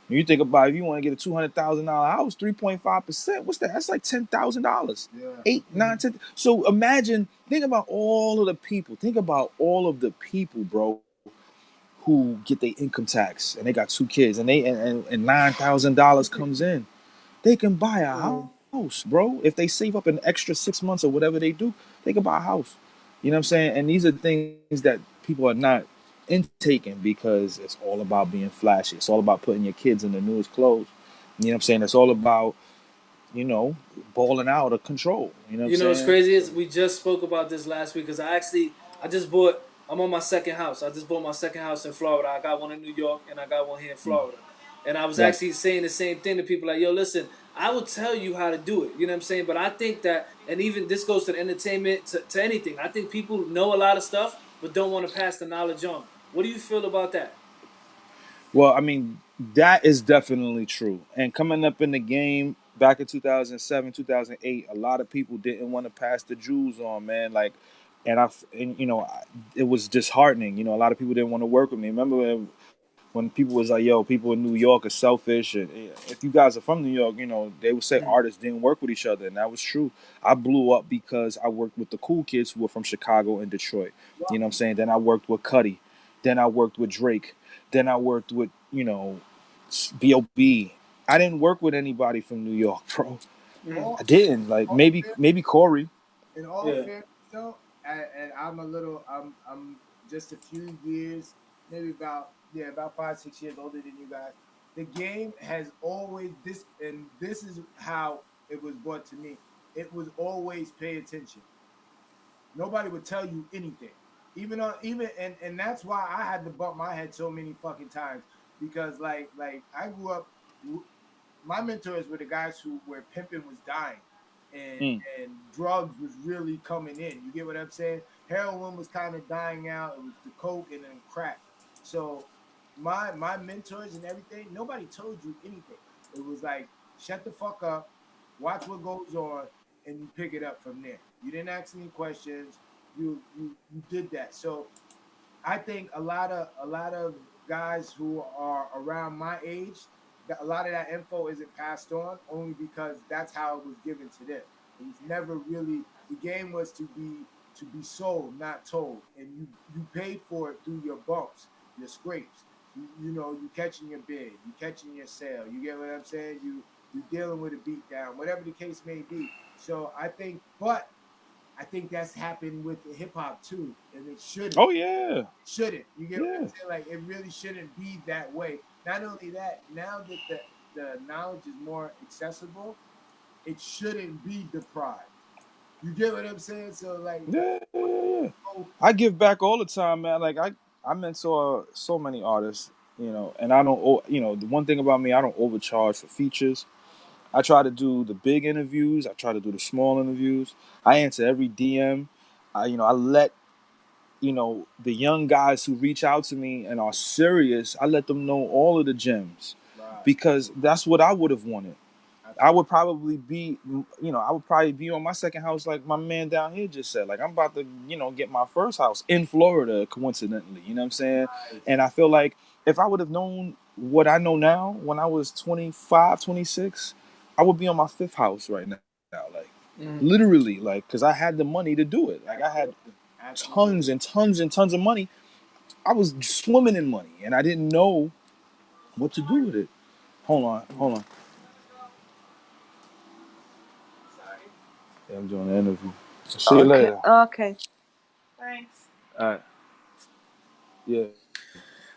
When you think about, if you want to get a $200,000 house, 3.5%, what's that? That's like $10,000. Yeah. Eight, nine, 10. So imagine, think about all of the people. Think about all of the people, bro, who get their income tax and they got two kids and and $9,000 comes in. They can buy a house, bro. If they save up an extra 6 months or whatever they do, they can buy a house. You know what I'm saying? And these are things that people are not intaking, because it's all about being flashy. It's all about putting your kids in the newest clothes. You know what I'm saying? It's all about, you know, balling out of control. You know what I'm You know what's saying? crazy is we just spoke about this last week because I just bought. I'm on my second house. I just bought my second house in Florida. I got one in New York and I got one here in Florida. And I was Right. actually saying the same thing to people like, yo, listen, I will tell you how to do it. You know what I'm saying? But I think that, and even this goes to the entertainment, to anything. I think people know a lot of stuff, but don't want to pass the knowledge on. What do you feel about that? Well, I mean, that is definitely true. And coming up in the game back in 2007, 2008, a lot of people didn't want to pass the jewels on, man. Like, it was disheartening. A lot of people didn't want to work with me. Remember when people was like, yo, people in New York are selfish. And if you guys are from New York, they would say artists didn't work with each other. And that was true. I blew up because I worked with the cool kids who were from Chicago and Detroit. You know what I'm saying? Then I worked with Cuddy. Then I worked with Drake. Then I worked with, B.O.B. I didn't work with anybody from New York, bro. Mm. I All, didn't. Like, all maybe Corey. in all Yeah. fairness, though, and I'm just a few years, maybe about 5, 6 years older than you guys. The game has always and this is how it was brought to me. It was always pay attention. Nobody would tell you anything, even and that's why I had to bump my head so many fucking times, because like I grew up, my mentors were the guys who where pimping was dying, and Mm. and drugs was really coming in. You get what I'm saying? Heroin was kind of dying out. It was the coke and then crack. So my mentors and everything, nobody told you anything. It was like, shut the fuck up, watch what goes on, and you pick it up from there. You didn't ask any questions. You did that. So I think a lot of guys who are around my age, a lot of that info isn't passed on, only because that's how it was given to them. It was never really, the game was to be sold, not told, and you paid for it through your bumps, your scrapes. You catching your bid, you catching your sale. You get what I'm saying? You dealing with a beat down, whatever the case may be. So I think that's happened with the hip hop too, and it shouldn't. Oh, yeah. Shouldn't. You get what I'm Yeah. saying? Like, it really shouldn't be that way. Not only that, now that the knowledge is more accessible, it shouldn't be deprived. You get what I'm saying? So like, Yeah. Yeah. oh, I give back all the time, man. Like, I mentor so many artists, and I don't, the one thing about me, I don't overcharge for features. I try to do the big interviews. I try to do the small interviews. I answer every DM. I let, the young guys who reach out to me and are serious, I let them know all of the gems, right, because that's what I would have wanted. I would probably be, I would probably be on my second house, like my man down here just said. Like I'm about to, get my first house in Florida, coincidentally. You know what I'm saying? Nice. And I feel like if I would have known what I know now when I was 25, 26, I would be on my fifth house right now. Like Mm. literally, like because I had the money to do it. Like I had Absolutely. tons and tons and tons of money. I was swimming in money, and I didn't know what to do with it. Hold on, hold on. Yeah, I'm doing an interview. See you Okay. later. Okay. All right. Yeah.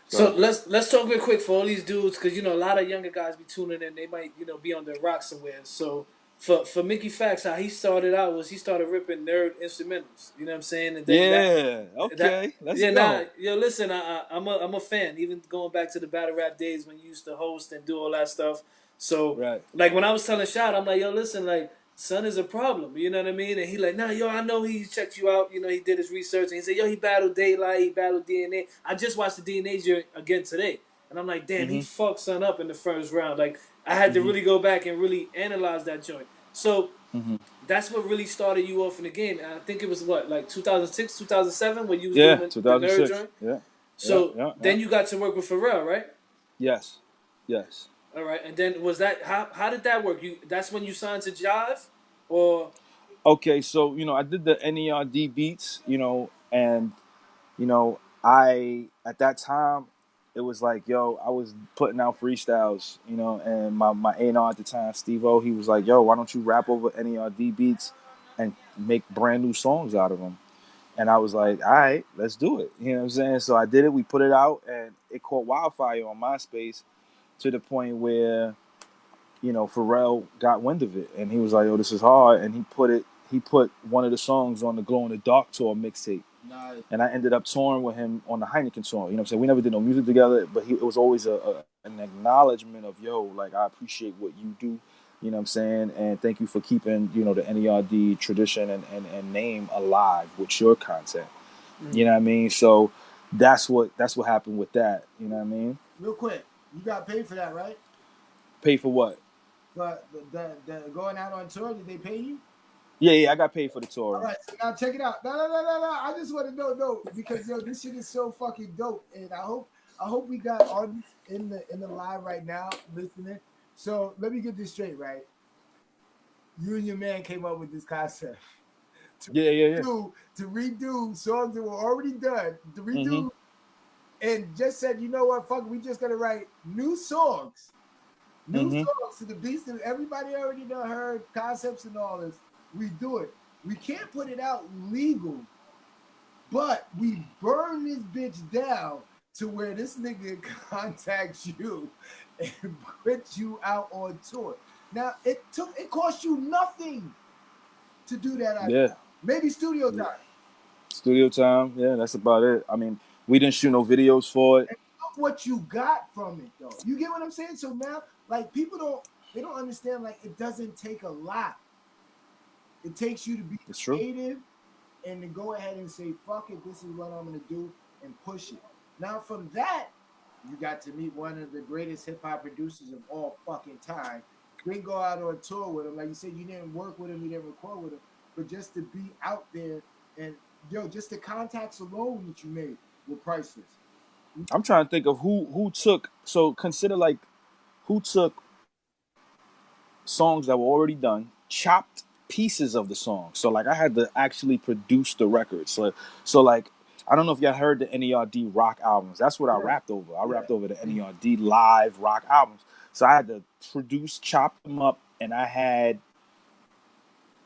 So So let's talk real quick for all these dudes, because a lot of younger guys be tuning in. They might be on their rock somewhere. So for Mickey Factz, how he started out was he started ripping nerd instrumentals. You know what I'm saying? And then yeah. that Okay. Let's yeah, nah, go. listen, I'm a fan. Even going back to the battle rap days when you used to host and do all that stuff. So Right. like when I was telling Shot, I'm like, yo, listen, like son is a problem. You know what I mean? And he like, nah, yo, I know he checked you out. He did his research and he said, yo, he battled Daylight, he battled DNA. I just watched the DNA joint again today, and I'm like, damn, he Mm-hmm. fucked son up in the first round. Like I had to Mm-hmm. really go back and really analyze that joint. So Mm-hmm. that's what really started you off in the game. And I think it was what, like 2006, 2007 when you was doing Yeah. the nerd 2006. joint. Yeah. Yeah. So Yeah. Yeah. then you got to work with Pharrell, right? Yes. Yes. All right, and then was that how did that work? That's when you signed to Jive, or Okay. So I did the NERD beats. And I at that time it was like, yo, I was putting out freestyles, and my A&R at the time, Steve O, he was like, yo, why don't you rap over NERD beats and make brand new songs out of them? And I was like, all right, let's do it. You know what I'm saying? So I did it. We put it out, and it caught wildfire on MySpace to the point where Pharrell got wind of it, and he was like, "Oh, this is hard," and he put one of the songs on the Glow in the Dark tour mixtape, Nice. and I ended up touring with him on the Heineken tour. You know what I'm saying? We never did no music together, but it was always an acknowledgement of, yo, like I appreciate what you do. You know what I'm saying? And thank you for keeping the NERD tradition and name alive with your content. You know what I mean? So that's what happened with that. You know what I mean? Real quick, you got paid for that, right? Pay for what? But the going out on tour, did they pay you? Yeah, I got paid for the All touring. right, so now check it out. No. I just want to know, no, because yo, this shit is so fucking dope, and I hope we got artists in the live right now listening. So let me get this straight, right? You and your man came up with this concept to Yeah. redo songs that were already done, to Mm-hmm. redo, and just said, you know what, fuck, we just gonna write new Mm-hmm. songs to the beats that everybody already done heard, concepts and all this. We do it. We can't put it out legal, but we burn this bitch down to where this nigga contacts you and puts you out on tour. Now it cost you nothing to do that idea. Yeah. Maybe studio Yeah. time. Studio time. Yeah, that's about it. I mean, we didn't shoot no videos for it. And look what you got from it though. You get what I'm saying? So now, like people don't understand, like it doesn't take a lot. It takes you to be It's true. creative and to go ahead and say, fuck it, this is what I'm gonna do and push it. Now from that, you got to meet one of the greatest hip hop producers of all fucking time. Then go out on tour with him. Like you said, you didn't work with him, you didn't record with him, but just to be out there and just the contacts alone that you made were priceless. I'm trying to think of who took. So consider like who took songs that were already done, chopped pieces of the song. So like I had to actually produce the record. So like I don't know if y'all heard the NERD rock albums. That's what I Yeah, rapped over. I yeah. rapped over the NERD live rock albums. So I had to produce, chop them up, and I had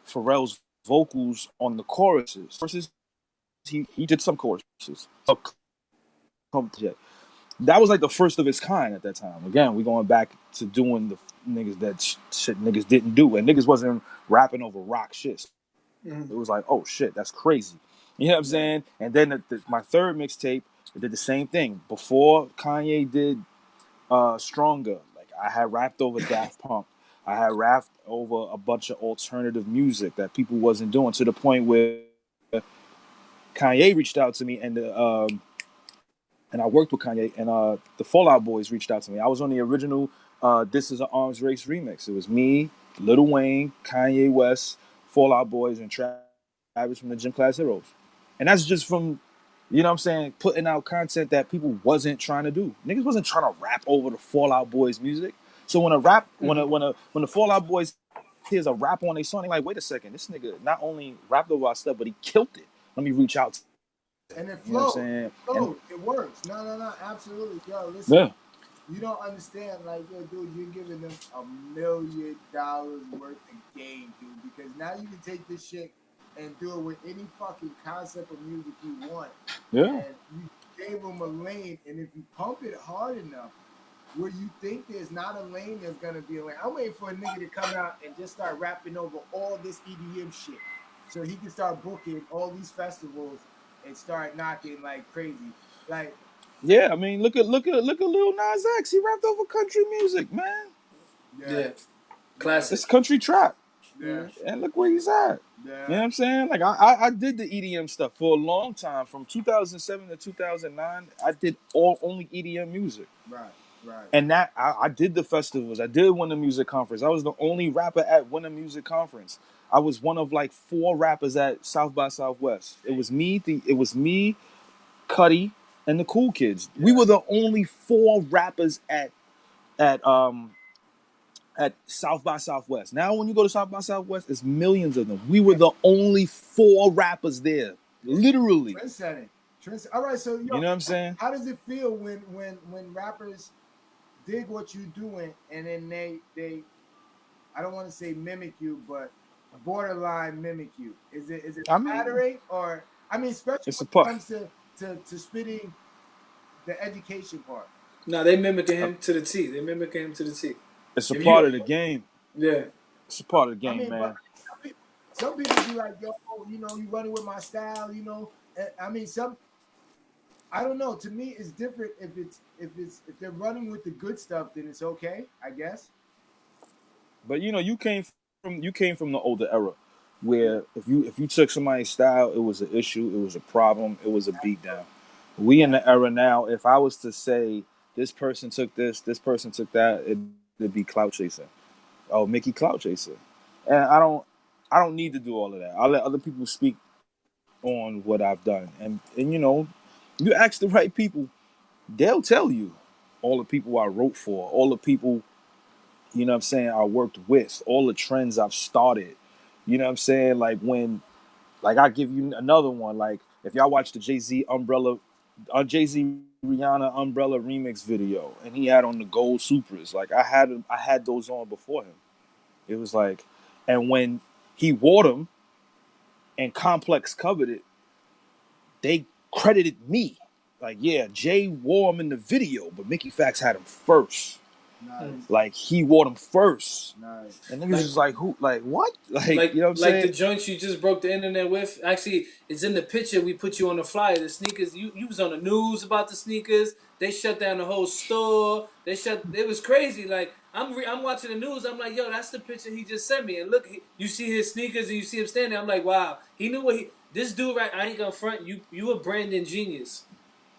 Pharrell's vocals on the choruses. Versus he did some choruses. So that was like the first of its kind at that time. Again, we going back to doing the niggas that shit niggas didn't do, and niggas wasn't rapping over rock shit. It was like, oh shit, that's crazy. You know what I'm Right. saying? And then my third mixtape, it did the same thing. Before Kanye did Stronger, like I had rapped over Daft Punk. I had rapped over a bunch of alternative music that people wasn't doing, to the point where Kanye reached out to me, and I worked with Kanye, and the Fallout Boys reached out to me. I was on the original "This Is an Arms Race" remix. It was me, Lil Wayne, Kanye West, Fall Out Boys, and Travis from the Gym Class Heroes. And that's just from, you know what I'm saying, putting out content that people wasn't trying to do. Niggas wasn't trying to rap over the Fall Out Boys music. So when a rap, when the Fall Out Boys hears a rap on a song, they like, wait a second, this nigga not only rapped over our stuff, but he killed it. Let me reach out to him. And it You know what I'm flows. saying? It And flows. It works. No, no, no. Absolutely. Yo, listen. yeah, You don't understand, like, yo, dude, you're giving them $1 million worth of game, dude, because now you can take this shit and do it with any fucking concept of music you want. yeah. And you gave them a lane, and if you pump it hard enough, where you think there's not a lane, there's gonna be a lane. I'm waiting for a nigga to come out and just start rapping over all this EDM shit, so he can start booking all these festivals and start knocking like crazy. Like, Yeah, I mean, look at Lil Nas X. He rapped over country music, man. yeah, Yeah, yeah, classic. It's country trap. yeah, And look where he's at. You know yeah. what I'm saying? Like I did the EDM stuff for a long time, from 2007 to 2009. I did all only EDM music, Right, right. and that I did the festivals. I did win the music conference. I was the only rapper at Winter Music Conference. I was one of like 4 rappers at South by Southwest. It was me, Cuddy, and the Cool Kids. We Yeah. were the only 4 rappers at um at South by Southwest. Now, when you go to South by Southwest, it's millions of them. We were the only 4 rappers there, Yeah. literally. Trend setting. All right, so You yo, know what I'm saying? how does it feel when rappers dig what you're doing and then they I don't want to say mimic you, but borderline mimic you? Is it I mean, flattering, or I mean, especially it's a when it part. comes to spitting the education part? No, they mimicking him to the T. They mimicking him to the T. It's a If you, part of the game. yeah, It's a part of the I game, mean, but man. some people be like, yo, you running with my style, I mean, I don't know. To me, it's different if they're running with the good stuff, then it's okay, I guess. But you came from the older era, Yeah, where if you took somebody's style, it was an issue, it was a problem, it was a beatdown. We in yeah, the era now. If I was to say this person took this person took that, it'd be clout chasing. Oh, Mickey clout chaser, and I don't need to do all of that. I'll let other people speak on what I've done, and you ask the right people, they'll tell you all the people I wrote for, all the people I'm saying I worked with, all the trends I've started. You know what I'm saying? Like like I give you another one. Like if y'all watch the Jay Z Rihanna Umbrella remix video, and he had on the gold Supras. Like I had those on before him. It was like, and when he wore them and Complex covered it, they credited me. Like, yeah, Jay wore them in the video, but Mickey Factz had them first. nice, Like he wore them first. nice. And niggas like was like, who? Like, what? Like, like you know what I'm like the saying? joints you just broke the internet with. Actually, it's in the picture we put you on the flyer. The sneakers you was on the news about the sneakers. They shut down the whole store. It was crazy. Like I'm watching the news. I'm like, yo, that's the picture he just sent me. And look, you see his sneakers and you see him standing. I'm like, wow, he knew what he. This dude, right? I ain't gonna front you. You a branding genius.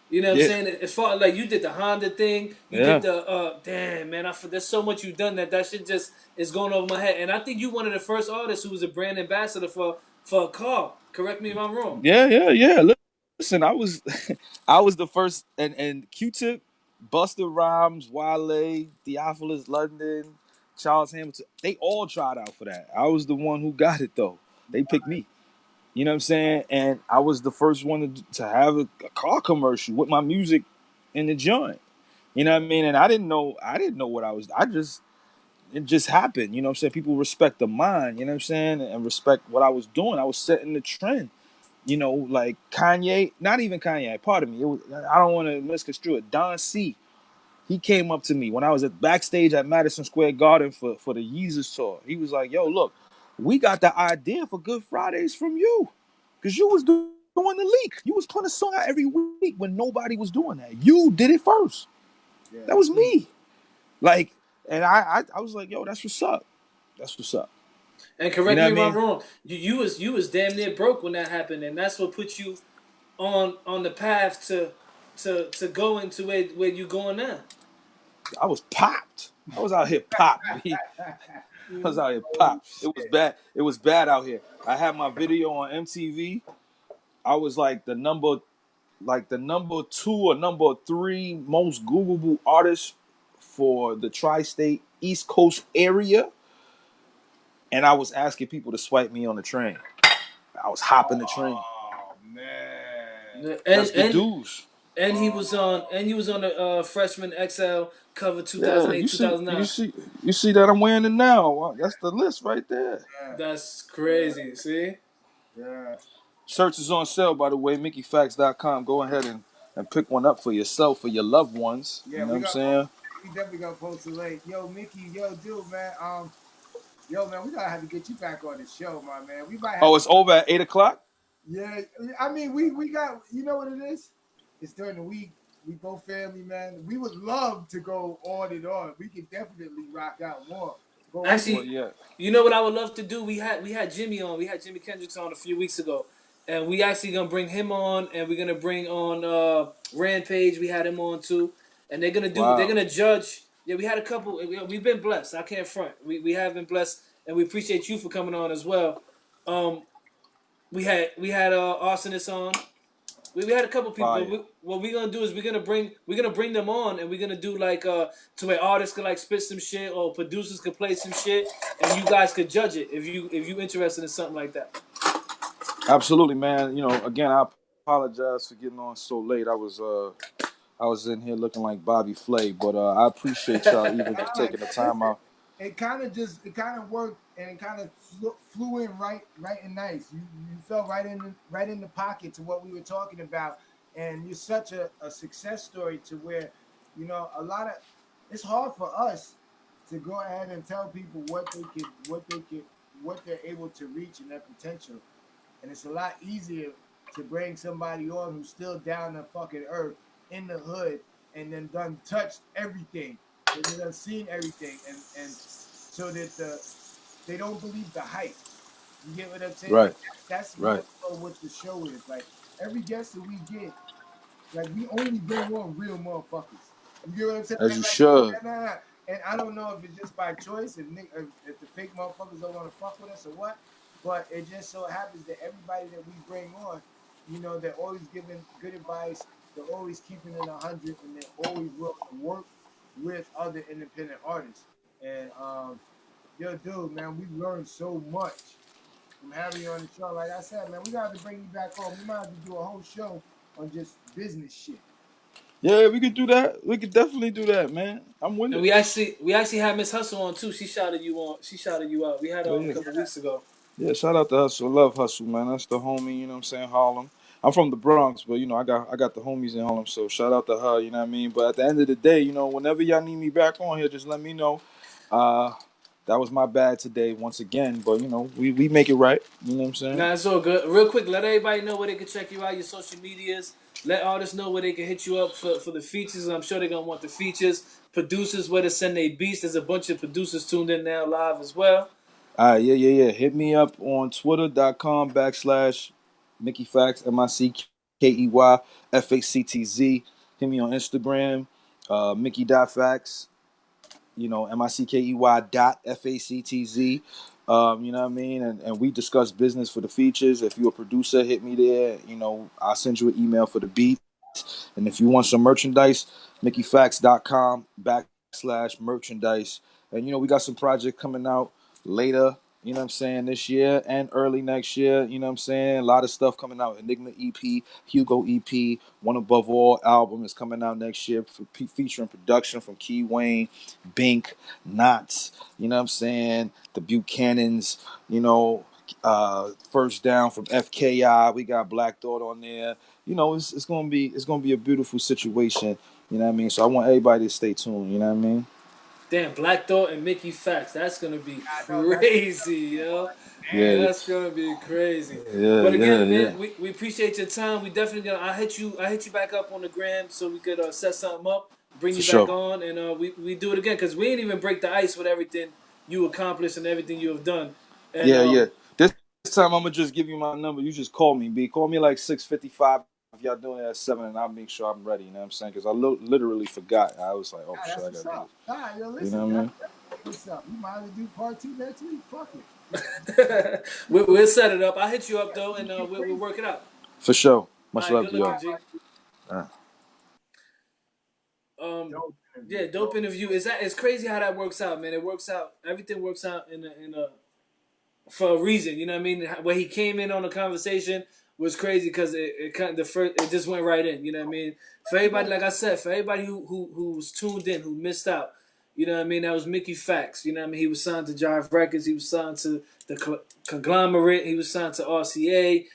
You know what I'm Yeah. saying? As far as like you did the Honda thing, you did Yeah. the damn man. There's so much you've done that shit just is going over my head. And I think you one of the first artists who was a brand ambassador for a car. Correct me if I'm wrong. Yeah, yeah, yeah. Listen, I was I was the first and Q-Tip, Busta Rhymes, Wale, Theophilus London, Charles Hamilton, they all tried out for that. I was the one who got it though. They picked me. You know what I'm saying? And I was the first one to have a car commercial with my music in the joint. You know what I mean? And I didn't know what I was. It just happened. You know what I'm saying? People respect the mind, you know what I'm saying? And respect what I was doing. I was setting the trend. Like Kanye, not even Kanye, pardon me. I don't want to misconstrue it. Don C. He came up to me when I was at backstage at Madison Square Garden for the Yeezus tour. He was like, yo, look, we got the idea for Good Fridays from you. Because you was doing the leak. You was putting a song out every week when nobody was doing that. You did it first. Yeah, That was me. Like, and I was like, yo, that's what's up. That's what's up. And You correct know what me I if I'm mean? wrong. You was damn near broke when that happened, and that's what put you on the path to go into where you going now. I was popped. I was out here popped. B. Yeah. I was out here Oh pop. It was shit. bad. It was bad out here. I had my video on MTV. I was like the number 2 or number 3 most Googleable artist for the tri-state East Coast area, and I was asking people to swipe me on the train. I was hopping the train. Oh man. And That's the and dudes. and he Oh was on the Freshman XL cover Yeah, 2008 2009. you see that I'm wearing it now. That's the list right there. yeah. That's Yeah. crazy. See, Yeah. Shirts is on sale, by the way. MickeyFactz.com. Go ahead and pick one up for yourself, for your loved ones. You Yeah, know what we I'm got saying? we definitely gonna post a link. Yo, Mickey, yo, dude, man. Yo, man, we gotta have to get you back on the show, my man. We might have Oh, to. it's over at 8 o'clock? Yeah, I mean, we got. You know what it is? It's during the week. We both family, man. We would love to go on and on. We could definitely rock out more, but we just Well, actually, yeah. you know what I would love to do? We had Jimmy on. We had Jimmy Kendricks on a few weeks ago, and we actually gonna bring him on, and we're gonna bring on Rampage. We had him on too, and they're Wow. gonna judge. Yeah, we had a couple. We've been blessed. I can't front. We have been blessed, and we appreciate you for coming on as well. Um, we had Arsonist on. We had a couple people, but Fire. what we're gonna do is we're gonna bring them on, and we're gonna do like to where artists could like spit some shit or producers could play some shit, and you guys could judge it if you interested in something like that. Absolutely, man. You know, again, I apologize for getting on so late. I was in here looking like Bobby Flay, but I appreciate y'all even just nah, taking the time listen. out. It kind of worked, and it kind of flew in right and nice. You fell right in the pocket to what we were talking about, and you're such a success story to where, a lot of it's hard for us to go ahead and tell people what they're able to reach and their potential. And it's a lot easier to bring somebody on who's still down the fucking earth in the hood and then done touched everything. They done seen everything and so that they don't believe the hype. You get what I'm saying? Right, Like that's more right. so what the show is. Like every guest that we get, like we only bring on real motherfuckers. You get what I'm saying? As you Like should. and I don't know if it's just by choice, if the fake motherfuckers don't want to fuck with us or what, but it just so happens that everybody that we bring on, they're always giving good advice. They're always keeping it 100, and they're always willing to work with other independent artists. And yo, dude, man, we've learned so much from having you on the show. Like I said, man, we got to bring you back on. We might have to do a whole show on just business shit. Yeah, we could do that. We could definitely do that, man. I'm with And it. we actually had Miss Hustle on too. She shouted you on. She shouted you out. We had her Oh on a yeah. couple weeks ago. Yeah, shout out to Hustle. Love Hustle, man. That's the homie, you know what I'm saying, Harlem. I'm from the Bronx, but I got the homies in Harlem, so shout out to her, you know what I mean? But at the end of the day, whenever y'all need me back on here, just let me know. Uh that was my bad today once again, but we make it right, you know what I'm saying? Nah, it's all good. Real quick, let everybody know where they can check you out, your social medias. Let artists know where they can hit you up for the features. And I'm sure they're gonna want the features. Producers, where to send their beats. There's a bunch of producers tuned in now live as well. All right, yeah. Hit me up on twitter.com/ Mickey Factz, MickeyFactz. Hit me on Instagram, Mickey.Factz, Mickey.Factz. You know what I mean? And we discuss business for the features. If you're a producer, hit me there. I'll send you an email for the beats. And if you want some merchandise, MickeyFactz.com /merchandise. And we got some project coming out later, this year and early next year, I'm saying? A lot of stuff coming out. Enigma EP, Hugo EP, One Above All album is coming out next year featuring production from Key Wayne, Bink, Knots, The Buchanans, First Down from FKI. We got Black Thought on there. It's gonna be a beautiful situation. You know what I mean? So I want everybody to stay tuned. You know what I mean? Damn, Black Thought and Mickey Factz. That's gonna be I know that's crazy, yo. Yeah, damn. yeah, That's gonna be crazy. yeah, But yeah, again, yeah. man, we appreciate your time. We definitely gonna. I hit you back up on the gram so we could set something up, bring For you back sure. on, and we do it again because we ain't even break the ice with everything you accomplished and everything you have done. And Yeah, yeah. This time I'm gonna just give you my number. You just call me, B. Call me like 6:55 if y'all doing it at 7, and I'll make sure I'm ready. You know what I'm saying? Because I literally forgot. I was like, oh Nah, shit, that's I what's gotta do up. this. Nah, yo, You know listen, what I mean? what's up? You might as well do part 2 next week. Fuck it. We'll set it up. I'll hit you up though, and Get we'll crazy. work it out. For sure. All Much right, love good to y'all. looking, G. Uh, Dope interview. Yeah, dope interview. It's crazy how that works out, man. It works out. Everything works out in a for a reason. You know what I mean? When he came in on the conversation was crazy because it kind of it just went right in. You know what I mean? For everybody, like I said, for everybody who was tuned in, who missed out. You know what I mean? That was Mickey Factz. You know what I mean? He was signed to Jive Records. He was signed to the conglomerate. He was signed to RCA.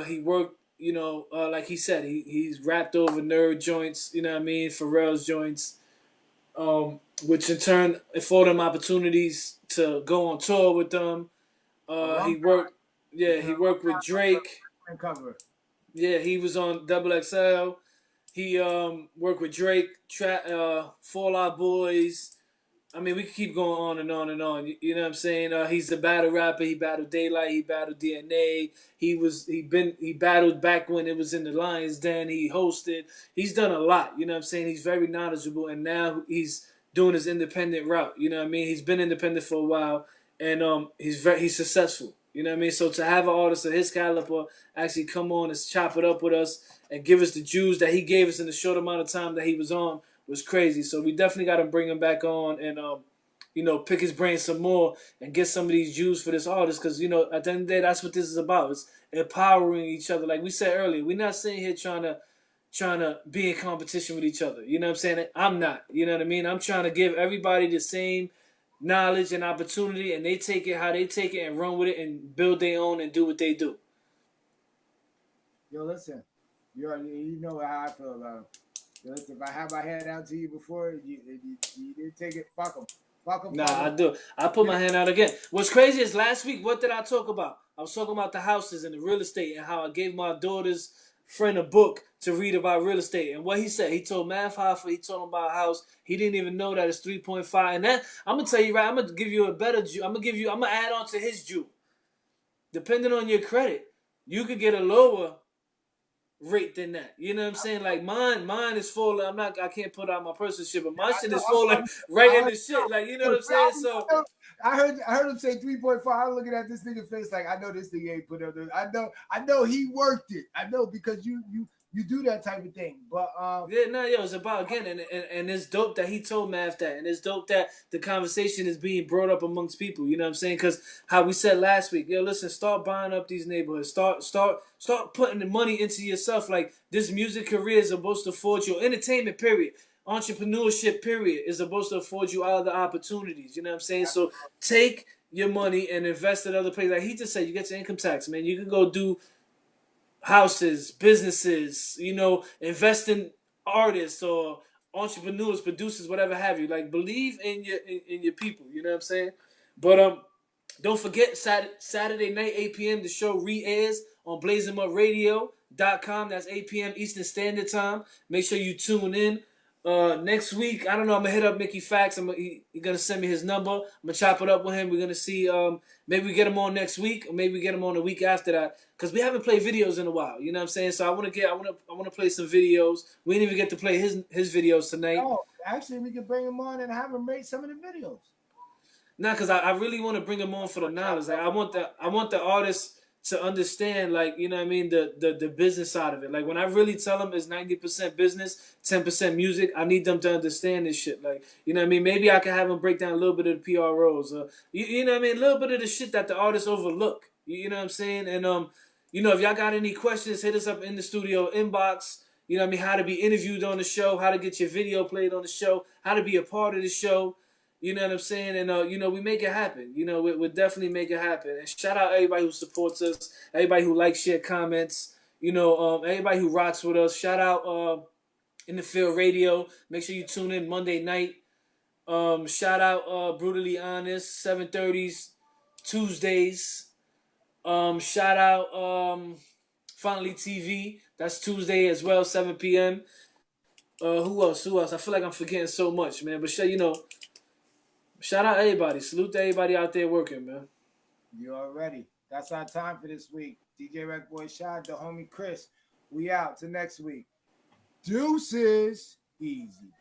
He worked. You know, like he said, he's rapped over nerd joints. You know what I mean? Pharrell's joints. Which in turn afforded him opportunities to go on tour with them. He worked, yeah, he worked with Drake. Cover. Yeah, he was on Double XL. He worked with Drake, Fall Out Boys. I mean, we could keep going on and on and on. You know what I'm saying? He's a battle rapper. He battled Daylight. He battled DNA. He battled back when it was in the Lions Den. He hosted. He's done a lot. You know what I'm saying? He's very knowledgeable, and now he's doing his independent route. You know what I mean? He's been independent for a while, and he's successful. You know what I mean? So to have an artist of his caliber actually come on and chop it up with us and give us the juice that he gave us in the short amount of time that he was on was crazy. So we definitely got to bring him back on and pick his brain some more and get some of these Jews for this artist because at the end of the day that's what this is about. It's empowering each other. Like we said earlier, we're not sitting here trying to be in competition with each other. You know what I'm saying? I'm not. You know what I mean? I'm trying to give everybody the same knowledge and opportunity, and they take it how they take it and run with it and build their own and do what they do. Yo, listen, you know how I feel about him. If I have my hand out to you before, you didn't take it. Fuck them. Fuck them. Nah, I do. I put my hand out again. What's crazy is last week, what did I talk about? I was talking about the houses and the real estate and how I gave my daughter's friend a book to read about real estate. And what he said, he told Math Hoffa, he told him about a house. He didn't even know that it's 3.5. And that, I'm going to tell you right, I'm going to give you a better Jew. I'm going to add on to his Jew. Depending on your credit, you could get a lower rate than that. You know what I'm saying? Like mine is falling. I can't put out my personal shit, but my shit is falling right in the shit. Like, you know what I'm saying? So I heard him say 3.5. I'm looking at this nigga face like I know this thing ain't put up there. I know he worked it. I know because you do that type of thing. But it's about again, and it's dope that he told Mav that, and it's dope that the conversation is being brought up amongst people. You know what I'm saying? Because how we said last week, listen, start buying up these neighborhoods. Start putting the money into yourself. Like this music career is supposed to afford you entertainment. Period. Entrepreneurship. Period is supposed to afford you all the opportunities. You know what I'm saying? So take your money and invest in other places. Like he just said, you get your income tax, man. You can go do houses, businesses, invest in artists or entrepreneurs, producers, whatever have you. Like believe in your people. You know what I'm saying? But don't forget Saturday night 8 p.m. the show re-airs on blazingmupradio.com. That's 8 p.m. Eastern Standard Time. Make sure you tune in. Next week, I don't know. I'm gonna hit up Mickey Factz. He's gonna send me his number. I'm gonna chop it up with him. We're gonna see. Maybe we get him on next week, or maybe we get him on the week after that. Cause we haven't played videos in a while. You know what I'm saying? So I want to play some videos. We didn't even get to play his videos tonight. Oh, actually, we could bring him on and have him rate some of the videos. Nah, cause I really want to bring him on for the knowledge. Like I want the artist to understand, like, you know what I mean, the business side of it. Like when I really tell them it's 90% business, 10% music, I need them to understand this shit. Like, you know what I mean? Maybe I can have them break down a little bit of the PROs. You know what I mean? A little bit of the shit that the artists overlook. You know what I'm saying? And if y'all got any questions, hit us up in the studio inbox. You know what I mean? How to be interviewed on the show, how to get your video played on the show, how to be a part of the show. You know what I'm saying? And, we make it happen. We'll definitely make it happen. And shout out everybody who supports us, everybody who likes, share, comments, everybody who rocks with us. Shout out In the Field Radio. Make sure you tune in Monday night. Shout out Brutally Honest, 7:30s, Tuesdays. Shout out Finally TV. That's Tuesday as well, 7 p.m. Who else? I feel like I'm forgetting so much, man. But shout out everybody. Salute to everybody out there working, man. You already. That's our time for this week. DJ RecBoys, shout out to homie Chris. We out till next week. Deuces. Easy.